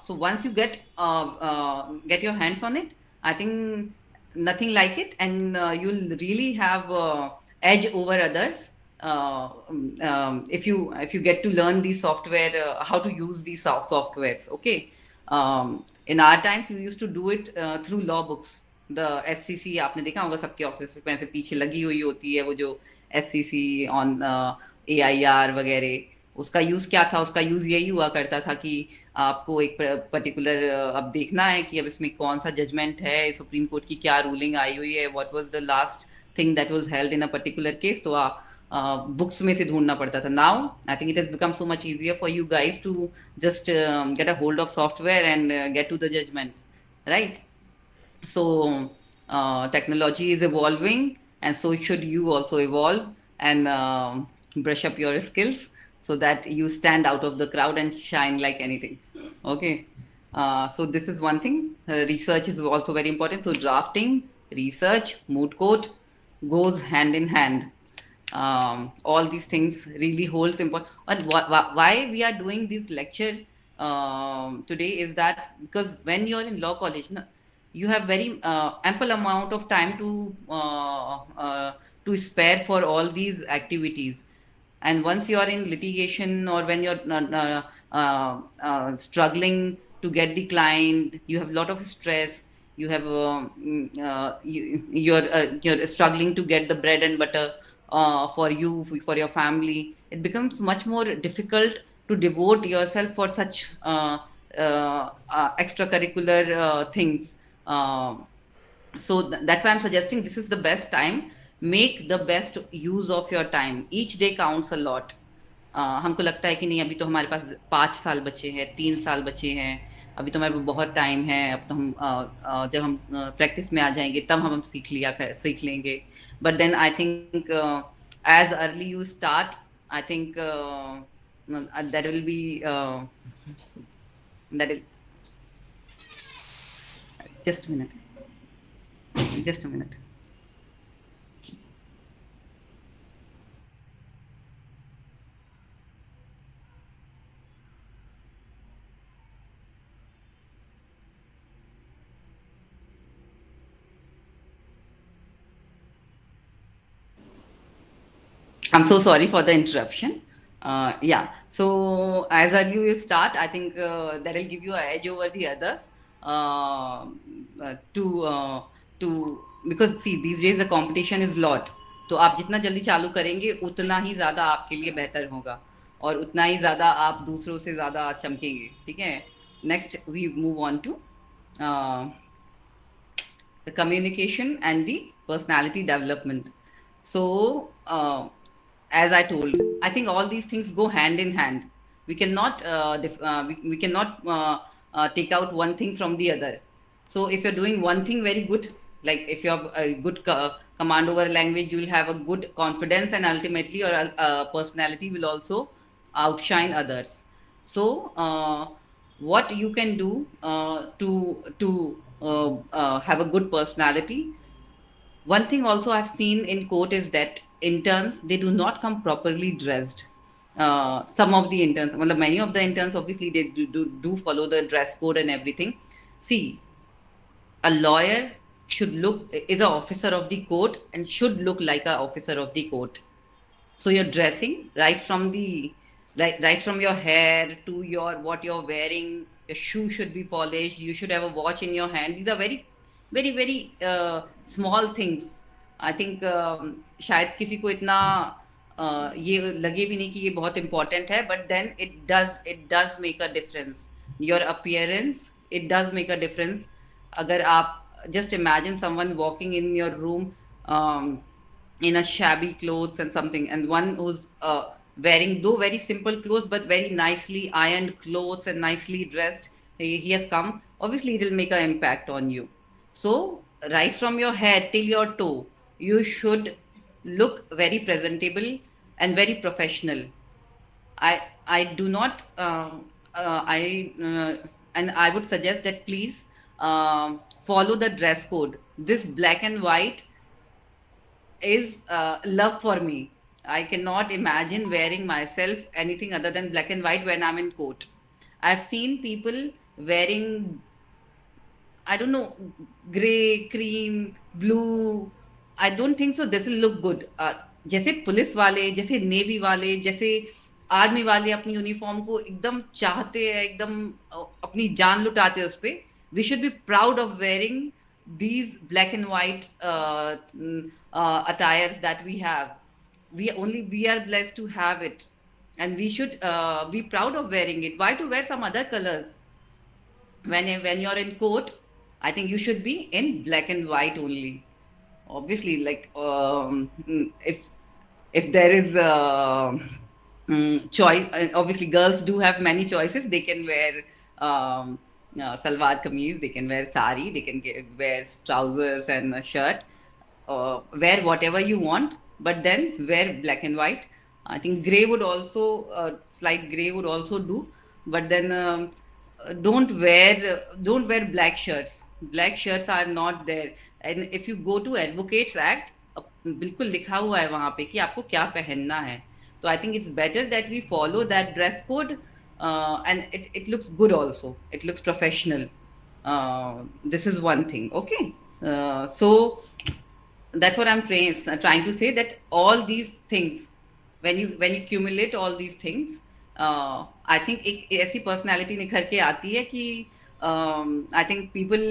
So once you get your hands on it, I think nothing like it, and you'll really have edge over others if you get to learn these software, how to use these softwares. Okay, in our times we used to do it through law books. The SCC आपने देखा होगा, सबके office में ऐसे पीछे लगी हुई होती है वो जो SCC ऑन AIR वगैरह. उसका यूज़ क्या था? उसका यूज़ यही हुआ करता था कि आपको एक पर्टिकुलर अब देखना है कि अब इसमें कौन सा जजमेंट है, सुप्रीम कोर्ट की क्या रूलिंग आई हुई है, what was the last thing that was held in a particular case, तो आप बुक्स में से ढूंढना पड़ता था. Now I think it has become so much easier for you guys to just get a hold of software and get to the judgement, right? So technology is evolving, and so should you also evolve and brush up your skills so that you stand out of the crowd and shine like anything. Okay, so this is one thing. Research is also very important. So drafting, research, moot court goes hand in hand. All these things really holds important. And why we are doing this lecture today is that because when you're in law college, you have very ample amount of time to spare for all these activities. And once you are in litigation, or when you're struggling to get the client, you have a lot of stress, you have you're struggling to get the bread and butter for you, for your family. It becomes much more difficult to devote yourself for such extracurricular things. So that's why I'm suggesting this is the best time. Make the best use of your time. Each day counts a lot. हमको लगता है कि नहीं, अभी तो हमारे पास 5 साल बचे हैं, 3 साल बचे हैं, अभी तो हमारे पास बहुत टाइम है, अब तो हम जब हम प्रैक्टिस में आ जाएंगे तब हम सीख लेंगे. But then I think as early you start, I think that will be that is just a minute. Just a minute. I'm so sorry for the interruption. Yeah. So as early you start, I think that will give you an edge over the others. To because see, these days the competition is lot. तो आप जितना जल्दी चालू करेंगे उतना ही ज़्यादा आपके लिए बेहतर होगा और उतना ही ज़्यादा आप दूसरों से ज़्यादा चमकेंगे. ठीक है. Next we move on to the communication and the personality development. So as I told, I think all these things go hand in hand. We cannot we cannot take out one thing from the other. So if you're doing one thing very good, like if you have a good command over language, you will have a good confidence, and ultimately your personality will also outshine others. So what you can do to have a good personality. One thing also I've seen in court is that interns, they do not come properly dressed. Some of the interns, well, many of the interns, obviously they do follow the dress code and everything. See, a lawyer is an officer of the court and should look like an officer of the court. So you're dressing right from your hair to what you're wearing. Your shoe should be polished. You should have a watch in your hand. These are very, very, very small things. I think शायद किसी को इतना ये लगे भी नहीं कि ये बहुत important है, but then it does make a difference. Your appearance, it does make a difference. अगर आप just imagine someone walking in your room in a shabby clothes and something, and one who's wearing though very simple clothes but very nicely ironed clothes and nicely dressed, he has come, obviously it will make an impact on you. So right from your head till your toe, you should look very presentable and very professional. I do not and I would suggest that please follow the dress code. This black and white is love for me. I cannot imagine wearing myself anything other than black and white when I'm in court. I've seen people wearing, I don't know, gray, cream, blue. I don't think so. This will look good. जैसे police वाले, जैसे navy वाले, जैसे army वाले अपनी uniform को एकदम चाहते हैं, एकदम अपनी जान लुटाते हैं उस पे. We should be proud of wearing these black and white attires that we have. We are blessed to have it, and we should be proud of wearing it. Why to wear some other colors? When you're in court, I think you should be in black and white only. Obviously, like if there is choice, obviously girls do have many choices. They can wear salwar kameez, they can wear sari, they can wear trousers and a shirt. Wear whatever you want, but then wear black and white. I think gray would also, slight gray would also do, but then don't wear black shirts. Black shirts are not there. And if you go to Advocates Act, बिल्कुल लिखा हुआ है वहाँ पे कि आपको क्या पहनना है. So I think it's better that we follow that dress code, and it looks good also. It looks professional. This is one thing. Okay. So that's what I'm trying to say, that all these things, when you accumulate all these things, I think एक ऐसी personality निखर के आती है कि I think people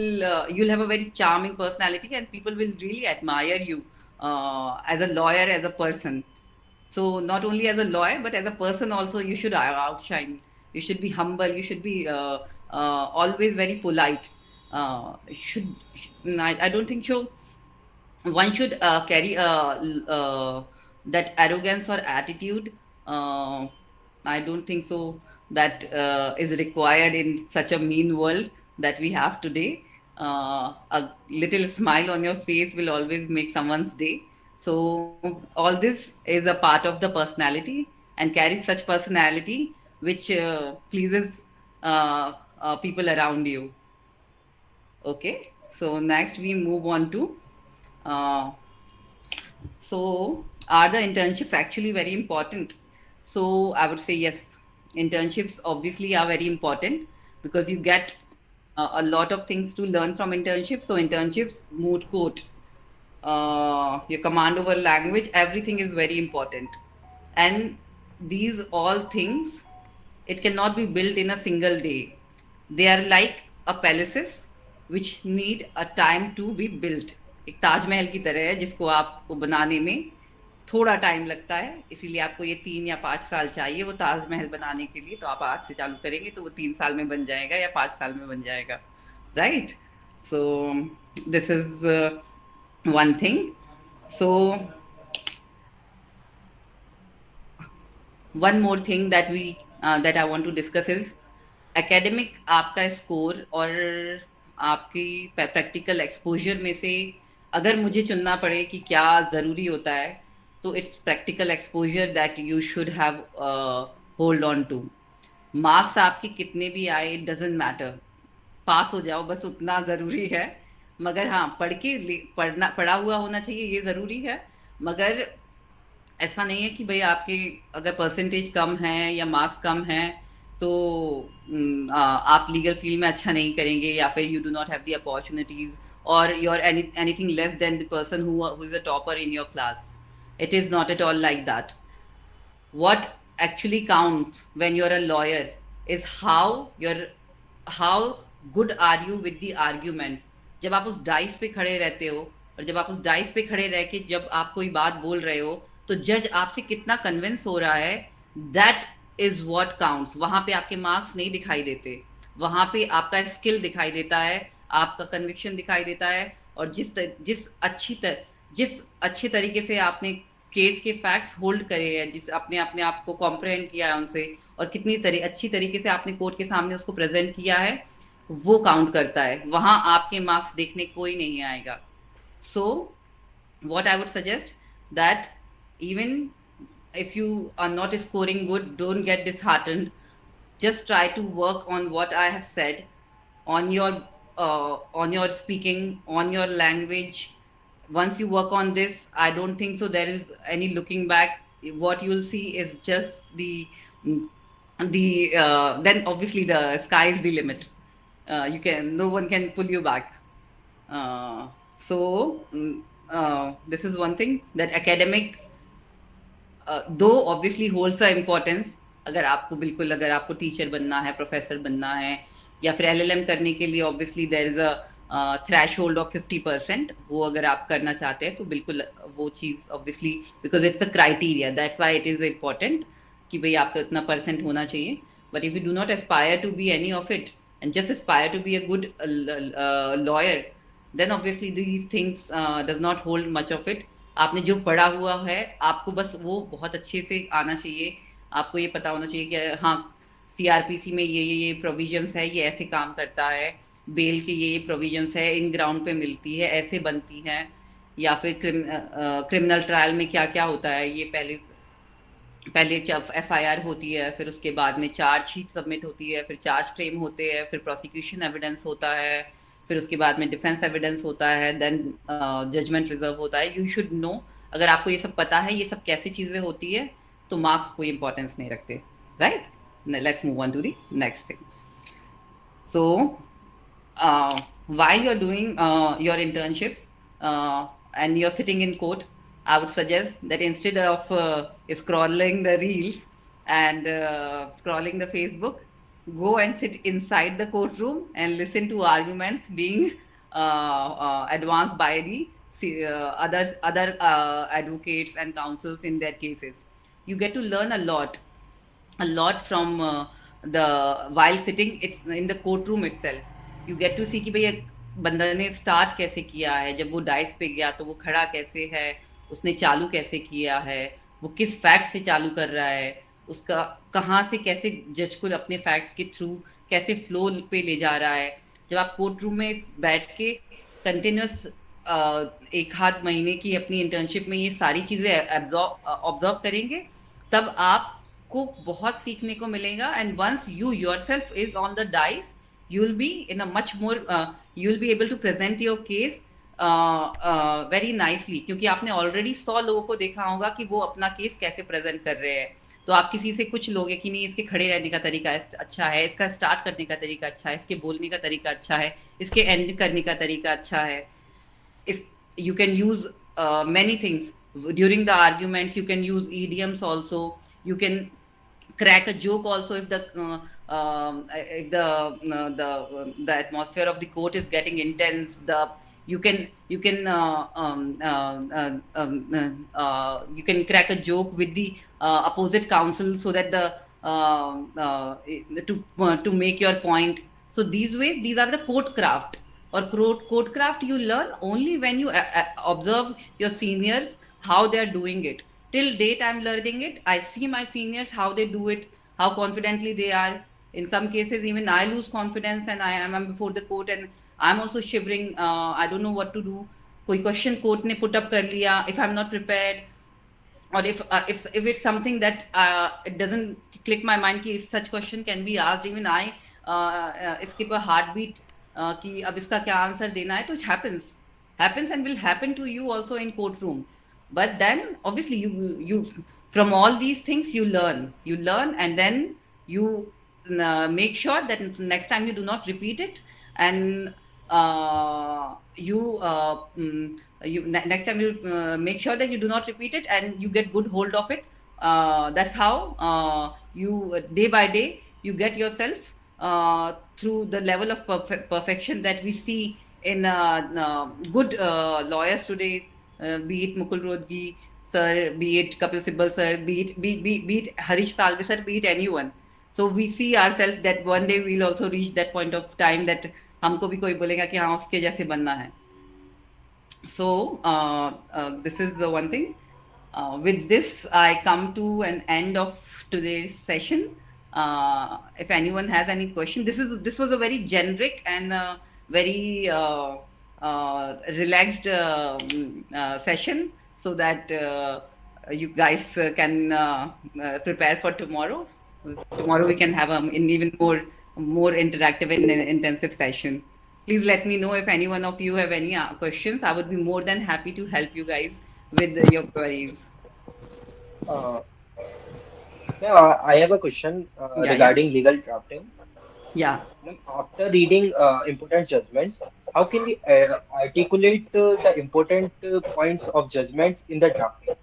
you'll have a very charming personality and people will really admire you as a lawyer, as a person. So not only as a lawyer but as a person also, you should outshine. You should be humble, you should be always very polite. Should I don't think so one should carry that arrogance or attitude. uh, I don't think so that is required in such a mean world that we have today. A little smile on your face will always make someone's day. So all this is a part of the personality, and carrying such personality which pleases people around you. Okay, so next we move on to uh, so, are the internships actually very important? So, I would say yes. Internships obviously are very important because you get a lot of things to learn from internships. So, internships, mood court, your command over language, everything is very important. And these all things, it cannot be built in a single day. They are like a palaces which need a time to be built. एक ताजमहल की तरह है जिसको आपको बनाने में थोड़ा time लगता है, इसीलिए आपको ये 3 या 5 साल चाहिए वो ताजमहल बनाने के लिए। तो आप आज से चालू करेंगे तो वो 3 साल में बन जाएगा या 5 साल में बन जाएगा, right? So this is one thing. So one more thing that I want to discuss is academic आपका स्कोर और आपकी प्रैक्टिकल एक्सपोजर में से अगर मुझे चुनना पड़े कि क्या ज़रूरी होता है, तो it's practical exposure that you should have hold on to. Marks आपके कितने भी आए, इट डजेंट मैटर, पास हो जाओ बस उतना ज़रूरी है। मगर हाँ, पढ़ा हुआ होना चाहिए, ये ज़रूरी है। मगर ऐसा नहीं है कि भाई आपके अगर परसेंटेज कम है या मार्क्स कम हैं तो आप लीगल फील्ड में अच्छा नहीं करेंगे, या फिर you do not have the opportunities, और you are anything less than the person who is a topper in your class. It is not at all like that. What actually counts when you're a lawyer is how good are you with the arguments. जब आप उस dice पे खड़े रहते हो और जब आप उस डाइस पे खड़े रह के जब आप कोई बात बोल रहे हो तो जज आपसे कितना कन्विंस हो रहा है, दैट इज व्हाट काउंट्स. वहां पे आपके मार्क्स नहीं दिखाई देते, वहां पे आपका स्किल दिखाई देता है, आपका कन्विक्शन दिखाई देता है, और जिस अच्छी तरीके से आपने केस के फैक्ट्स होल्ड करे हैं, जिस अपने अपने आप को कॉम्प्रहेंड किया है उनसे, और कितनी अच्छी तरीके से आपने कोर्ट के सामने उसको प्रेजेंट किया है, वो काउंट करता है. वहां आपके मार्क्स देखने कोई नहीं आएगा. So what I would suggest that even if you are not scoring good, don't get disheartened. Just try to work on what I have said, on your speaking, on your language. Once you work on this, I don't think so there is any looking back. What you will see is just the then obviously the sky is the limit. No one can pull you back. This is one thing, that academic though obviously holds a importance. अगर आपको teacher बनना है, professor बनना है, या फिर LLM करने के लिए obviously there is a threshold of 50%. वो अगर आप करना चाहते हैं तो बिल्कुल वो चीज़ obviously, because it's a criteria, that's why it is important कि भाई आपका इतना परसेंट होना चाहिए. But if you do not aspire to be any of it and just aspire to be a good lawyer, then obviously these things does not hold much of it. आपने जो पढ़ा हुआ है आपको बस वो बहुत अच्छे से आना चाहिए. आपको ये पता होना चाहिए कि हाँ, CRPC में ये प्रोविजंस है, ये ऐसे काम करता है, बेल के ये प्रोविजंस है, इन ग्राउंड पे मिलती है, ऐसे बनती है, या फिर क्रिमिनल ट्रायल में क्या क्या होता है. ये पहले FIR होती है, फिर उसके बाद में चार्ज शीट सबमिट होती है, फिर चार्ज फ्रेम होते हैं, फिर प्रोसिक्यूशन एविडेंस होता है, फिर उसके बाद में डिफेंस एविडेंस होता है, देन जजमेंट रिजर्व होता है. You should know. अगर आपको ये सब पता है, ये सब कैसी चीज़ें होती है, तो मार्क्स कोई इंपॉर्टेंस नहीं रखते, right? Let's move on to the next thing. So while you're doing your internships and you're sitting in court, I would suggest that instead of scrolling the reels and scrolling the Facebook, go and sit inside the courtroom and listen to arguments being advanced by the other advocates and counsels in their cases. You get to learn a lot from the while sitting it's in the courtroom itself. You get to see कि भैया बंदा ने start कैसे किया है, जब वो dice पे गया तो वो खड़ा कैसे है, उसने चालू कैसे किया है, वो किस फैक्ट से चालू कर रहा है, उसका कहाँ से कैसे जज को अपने फैक्ट्स के थ्रू कैसे फ्लो पे ले जा रहा है. जब आप कोर्ट रूम में बैठ के कंटिन्यूस एक आध महीने की अपनी इंटर्नशिप में ये सारी चीजें ऑब्जर्व करेंगे, तब आपको बहुत सीखने को मिलेगा. And once you yourself is on the dice, you will be in a much more you will be able to present your case very nicely, क्योंकि आपने ऑलरेडी 100 लोगों को देखा होगा कि वो अपना केस कैसे प्रेजेंट कर रहे हैं. तो आप किसी से कुछ लोगे कि नहीं इसके खड़े रहने का तरीका अच्छा है, इसका स्टार्ट करने का तरीका अच्छा है, इसके बोलने का तरीका अच्छा है, इसके एंड करने का तरीका अच्छा है. इस you can use many things during the arguments. You can use idioms also. You can crack a joke also if the atmosphere of the court is getting intense. You can you can crack a joke with the opposite counsel so that to make your point. So these are the court craft. Or court craft you learn only when you observe your seniors how they are doing it. Till date I'm learning it. I see my seniors how they do it, how confidently they are. In some cases even I lose confidence and I am before the court and I'm also shivering. I don't know what to do. कोई question court ने put up कर लिया, if I'm not prepared, or if it's something that it doesn't click my mind कि if such question can be asked, even I skip a heartbeat कि अब इसका क्या answer देना है. तो it happens and will happen to you also in courtroom. But then obviously you from all these things you learn and then you make sure that next time you do not repeat it, and next time you make sure that you do not repeat it and you get good hold of it. That's how you day by day you get yourself through the level of perfection that we see in good lawyers today, be it Mukul Rohtgi sir, be it Kapil Sibal sir, be it Harish Salve sir, be it anyone. So we see ourselves that one day we'll also reach that point of time that हमको भी कोई बोलेगा कि हाँ उसके जैसे बनना है. So this is the one thing. With this, I come to an end of today's session. If anyone has any question, this was a very generic and very relaxed session, so that you guys can prepare for tomorrow. Tomorrow we can have an even more interactive and intensive session. Please let me know if any one of you have any questions. I would be more than happy to help you guys with your queries. I have a question regarding legal drafting. Yeah. After reading important judgments, how can we articulate the important points of judgment in the drafting?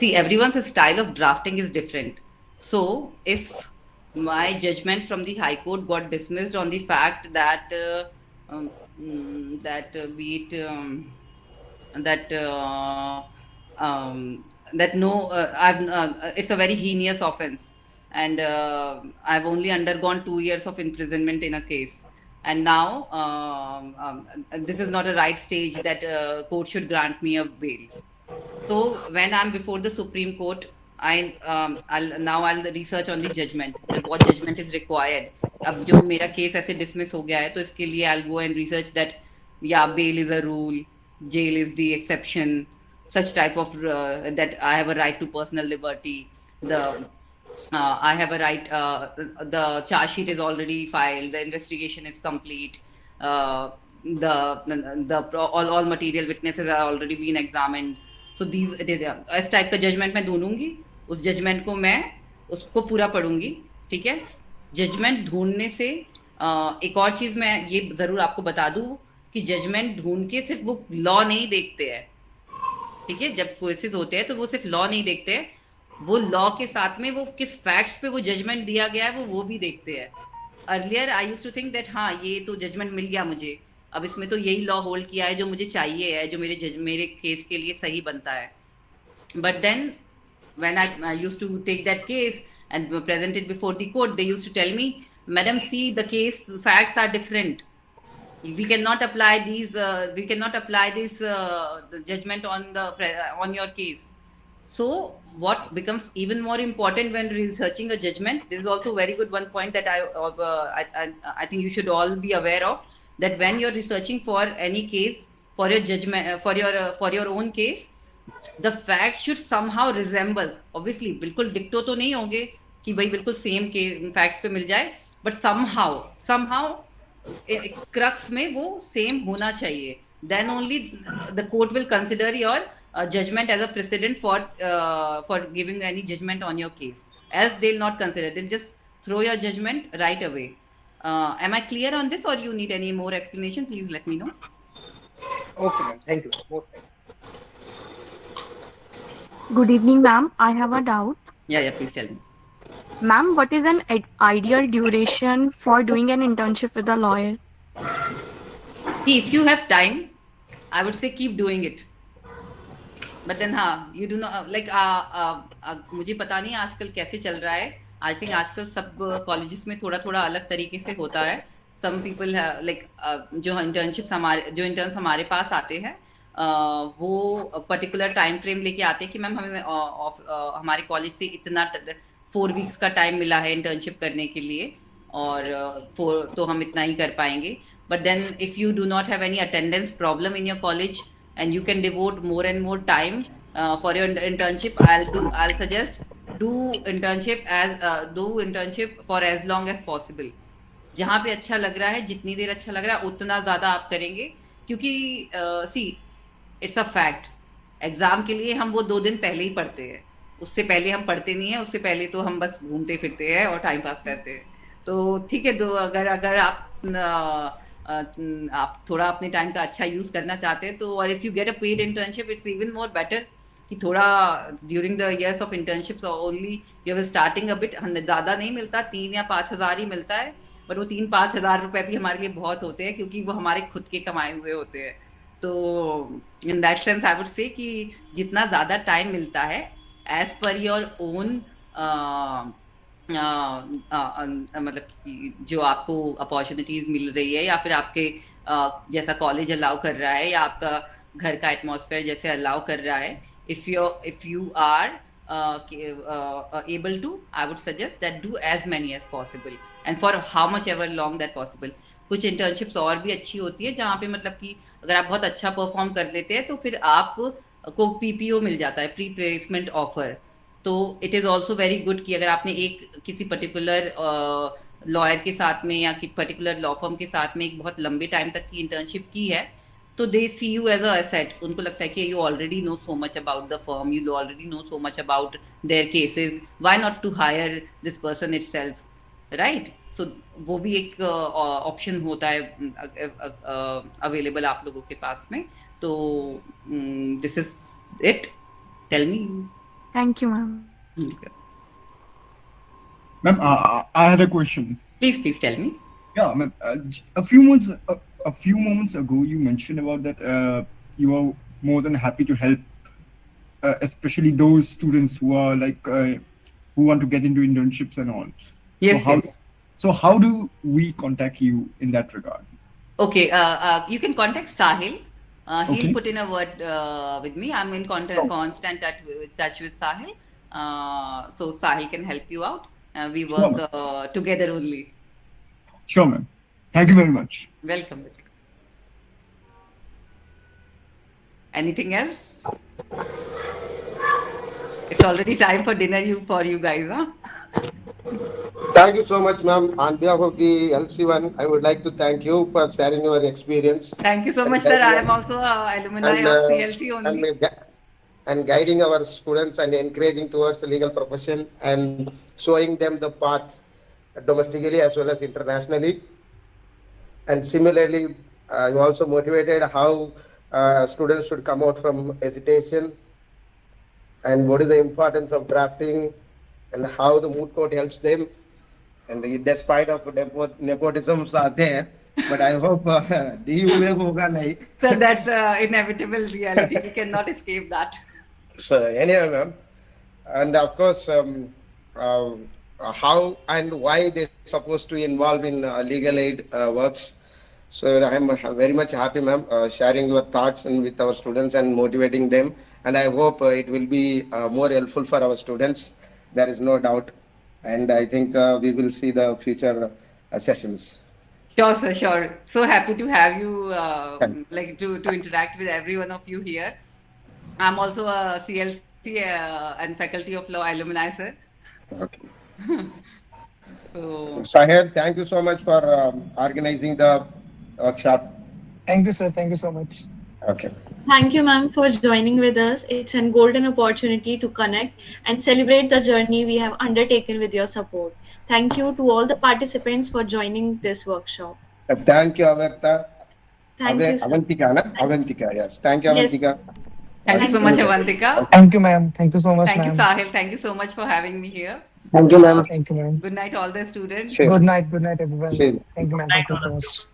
See, everyone's style of drafting is different. So if my judgment from the High Court got dismissed on the fact that it's a very heinous offense, and I've only undergone 2 years of imprisonment in a case, and now this is not a right stage that court should grant me a bail. So when I'm before the Supreme Court, I'll research on the judgment, that what judgment is required. अब जो मेरा case ऐसे dismiss हो गया है, तो इसके लिए I'll go and research that bail is a rule, jail is the exception, such type of that I have a right to personal liberty. I have a right. The charge sheet is already filed. The investigation is complete. All material witnesses are already been examined. So इस type का judgement मैं ढूंढूंगी, उस judgement को मैं उसको पूरा पढ़ूंगी. ठीक है. जजमेंट ढूंढने से एक और चीज मैं ये जरूर आपको बता दूं कि जजमेंट ढूंढ के सिर्फ वो लॉ नहीं देखते हैं. ठीक है. जब केसेस होते हैं तो वो सिर्फ लॉ नहीं देखते हैं, वो लॉ के साथ में वो किस फैक्ट्स पे वो जजमेंट दिया गया है वो भी देखते हैं. Earlier I used to think that हाँ ये तो जजमेंट मिल गया मुझे, अब इसमें तो यही लॉ होल्ड किया है जो मुझे चाहिए है, जो मेरे केस के लिए सही बनता है. But then, when I used to take that case and present it before the court, they used to tell me, "Madam, see, the case facts are different. We cannot apply these. We cannot apply this the judgment on your case." So, what becomes even more important when researching a judgment? This is also very good one point that I think you should all be aware of, that when you're researching for any case for your judgment for your own case, the fact should somehow resemble. Obviously बिल्कुल डिक्टो तो नहीं होंगे कि भाई बिल्कुल same के facts पे मिल जाए, बट somehow क्रक्स में वो सेम होना चाहिए. Then only the court will consider your judgment as a precedent for giving any judgment on your case. Else they'll not consider. They'll just throw your judgment right away. Am I clear on this, or you need any more explanation? Please let me know. Okay, ma'am. Thank you. Most thank Good evening, ma'am. I have a doubt. Yeah, please tell me. Ma'am, what is an ideal duration for doing an internship with a lawyer? See, if you have time, I would say keep doing it. But then हाँ, you do not like मुझे पता नहीं आजकल कैसे चल रहा है. I think आजकल सब कॉलेजेस में थोड़ा थोड़ा अलग तरीके से होता है. Some people have like जो इंटर्न्स हमारे पास आते हैं वो पर्टिकुलर टाइम फ्रेम लेके आते हैं कि मैम हमें हमारे कॉलेज से इतना 4 वीक्स का टाइम मिला है इंटर्नशिप करने के लिए, और तो हम इतना ही कर पाएंगे. But then if you do not have any attendance problem in your college and you can devote more and more time for your internship, I'll suggest do internship for as long as possible. जहाँ पे अच्छा लग रहा है, जितनी देर अच्छा लग रहा है उतना ज्यादा आप करेंगे, क्योंकि see it's a fact, exam के लिए हम वो 2 दिन पहले ही पढ़ते हैं, उससे पहले हम पढ़ते नहीं है, उससे पहले तो हम बस घूमते फिरते हैं और टाइम पास करते हैं. तो ठीक है, अगर आप थोड़ा अपने टाइम का अच्छा यूज करना चाहते हैं तो, और if you get a paid internship it's even more better कि थोड़ा during the years of internships only you are starting a bit. ज्यादा नहीं मिलता, 3 या 5 हजार ही मिलता है, पर वो 3-5 हजार रुपए भी हमारे लिए बहुत होते हैं क्योंकि वो हमारे खुद के कमाए हुए होते हैं. तो in that sense I would say कि जितना ज्यादा टाइम मिलता है एज पर योर ओन मतलब कि जो आपको अपॉर्चुनिटीज मिल रही है, या फिर आपके जैसा कॉलेज अलाउ कर रहा है, या आपका घर का एटमॉस्फेयर जैसे अलाउ कर रहा है, if you are able to, I would suggest that do as many as possible and for how much ever long that possible. कुछ इंटर्नशिप्स और भी अच्छी होती है जहाँ पे मतलब कि अगर आप बहुत अच्छा परफॉर्म कर लेते हैं तो फिर आप को पीपीओ मिल जाता है, प्री प्लेसमेंट ऑफर. तो it is also very good कि अगर आपने किसी पर्टिकुलर लॉयर के साथ में या पर्टिकुलर लॉ फर्म के साथ में एक बहुत लंबे टाइम तक की इंटर्नशिप की है, तो they see you as a asset. उनको लगता है कि you already know so much about the firm, you already know so much about their cases, why not to hire this person itself, right? So वो भी एक option होता है available आप लोगों के पास में. तो this is it. Tell me. Thank you, ma'am. Ma'am, I had a question. Please tell me. Yeah, ma'am. A few moments ago, you mentioned about that you are more than happy to help, especially those students who are like who want to get into internships and all. Yes. So how do we contact you in that regard? Okay, you can contact Sahil. He'll Okay. put in a word with me. I'm in constant touch with Sahil. So Sahil can help you out. We work together only. Sure, ma'am. Thank you very much. Welcome. Anything else? It's already time for dinner for you guys, huh? Thank you so much, ma'am. On behalf of the LC1, I would like to thank you for sharing your experience. Thank you so much, sir. I am also alumni of CLC only. And guiding our students and encouraging towards the legal profession and showing them the path domestically as well as internationally. And similarly, you also motivated how students should come out from hesitation and what is the importance of drafting and how the moot court helps them. And despite of nepotisms are there, but I hope DU में होगा नहीं. So that's inevitable reality. We cannot escape that. So anyway, ma'am, and of course, how and why they're supposed to involve in legal aid works. So I'm very much happy, ma'am, sharing your thoughts and with our students and motivating them. And I hope it will be more helpful for our students. There is no doubt. And I think we will see the future sessions. Sure, sir, sure. So happy to have you, Thank like to interact with every one of you here. I'm also a CLC and Faculty of Law alumni, sir. Okay. So Sahil, thank you so much for organizing the workshop. Thank you, sir. Thank you so much. Okay. Thank you, ma'am, for joining with us. It's a golden opportunity to connect and celebrate the journey we have undertaken with your support. Thank you to all the participants for joining this workshop. Thank you, Avarta. Thank you, sir. Avantika, na? Avantika, yes. Thank you, Yes. Avantika. thank you so much, Avantika. Thank you, ma'am. Thank you so much, Thank you, ma'am. Sahil. Thank you so much for having me here. Thank you, ma'am. Thank you, ma'am. Good night, all the students. Sure. Good night, everyone. Sure. Thank you, ma'am. Thank you so much.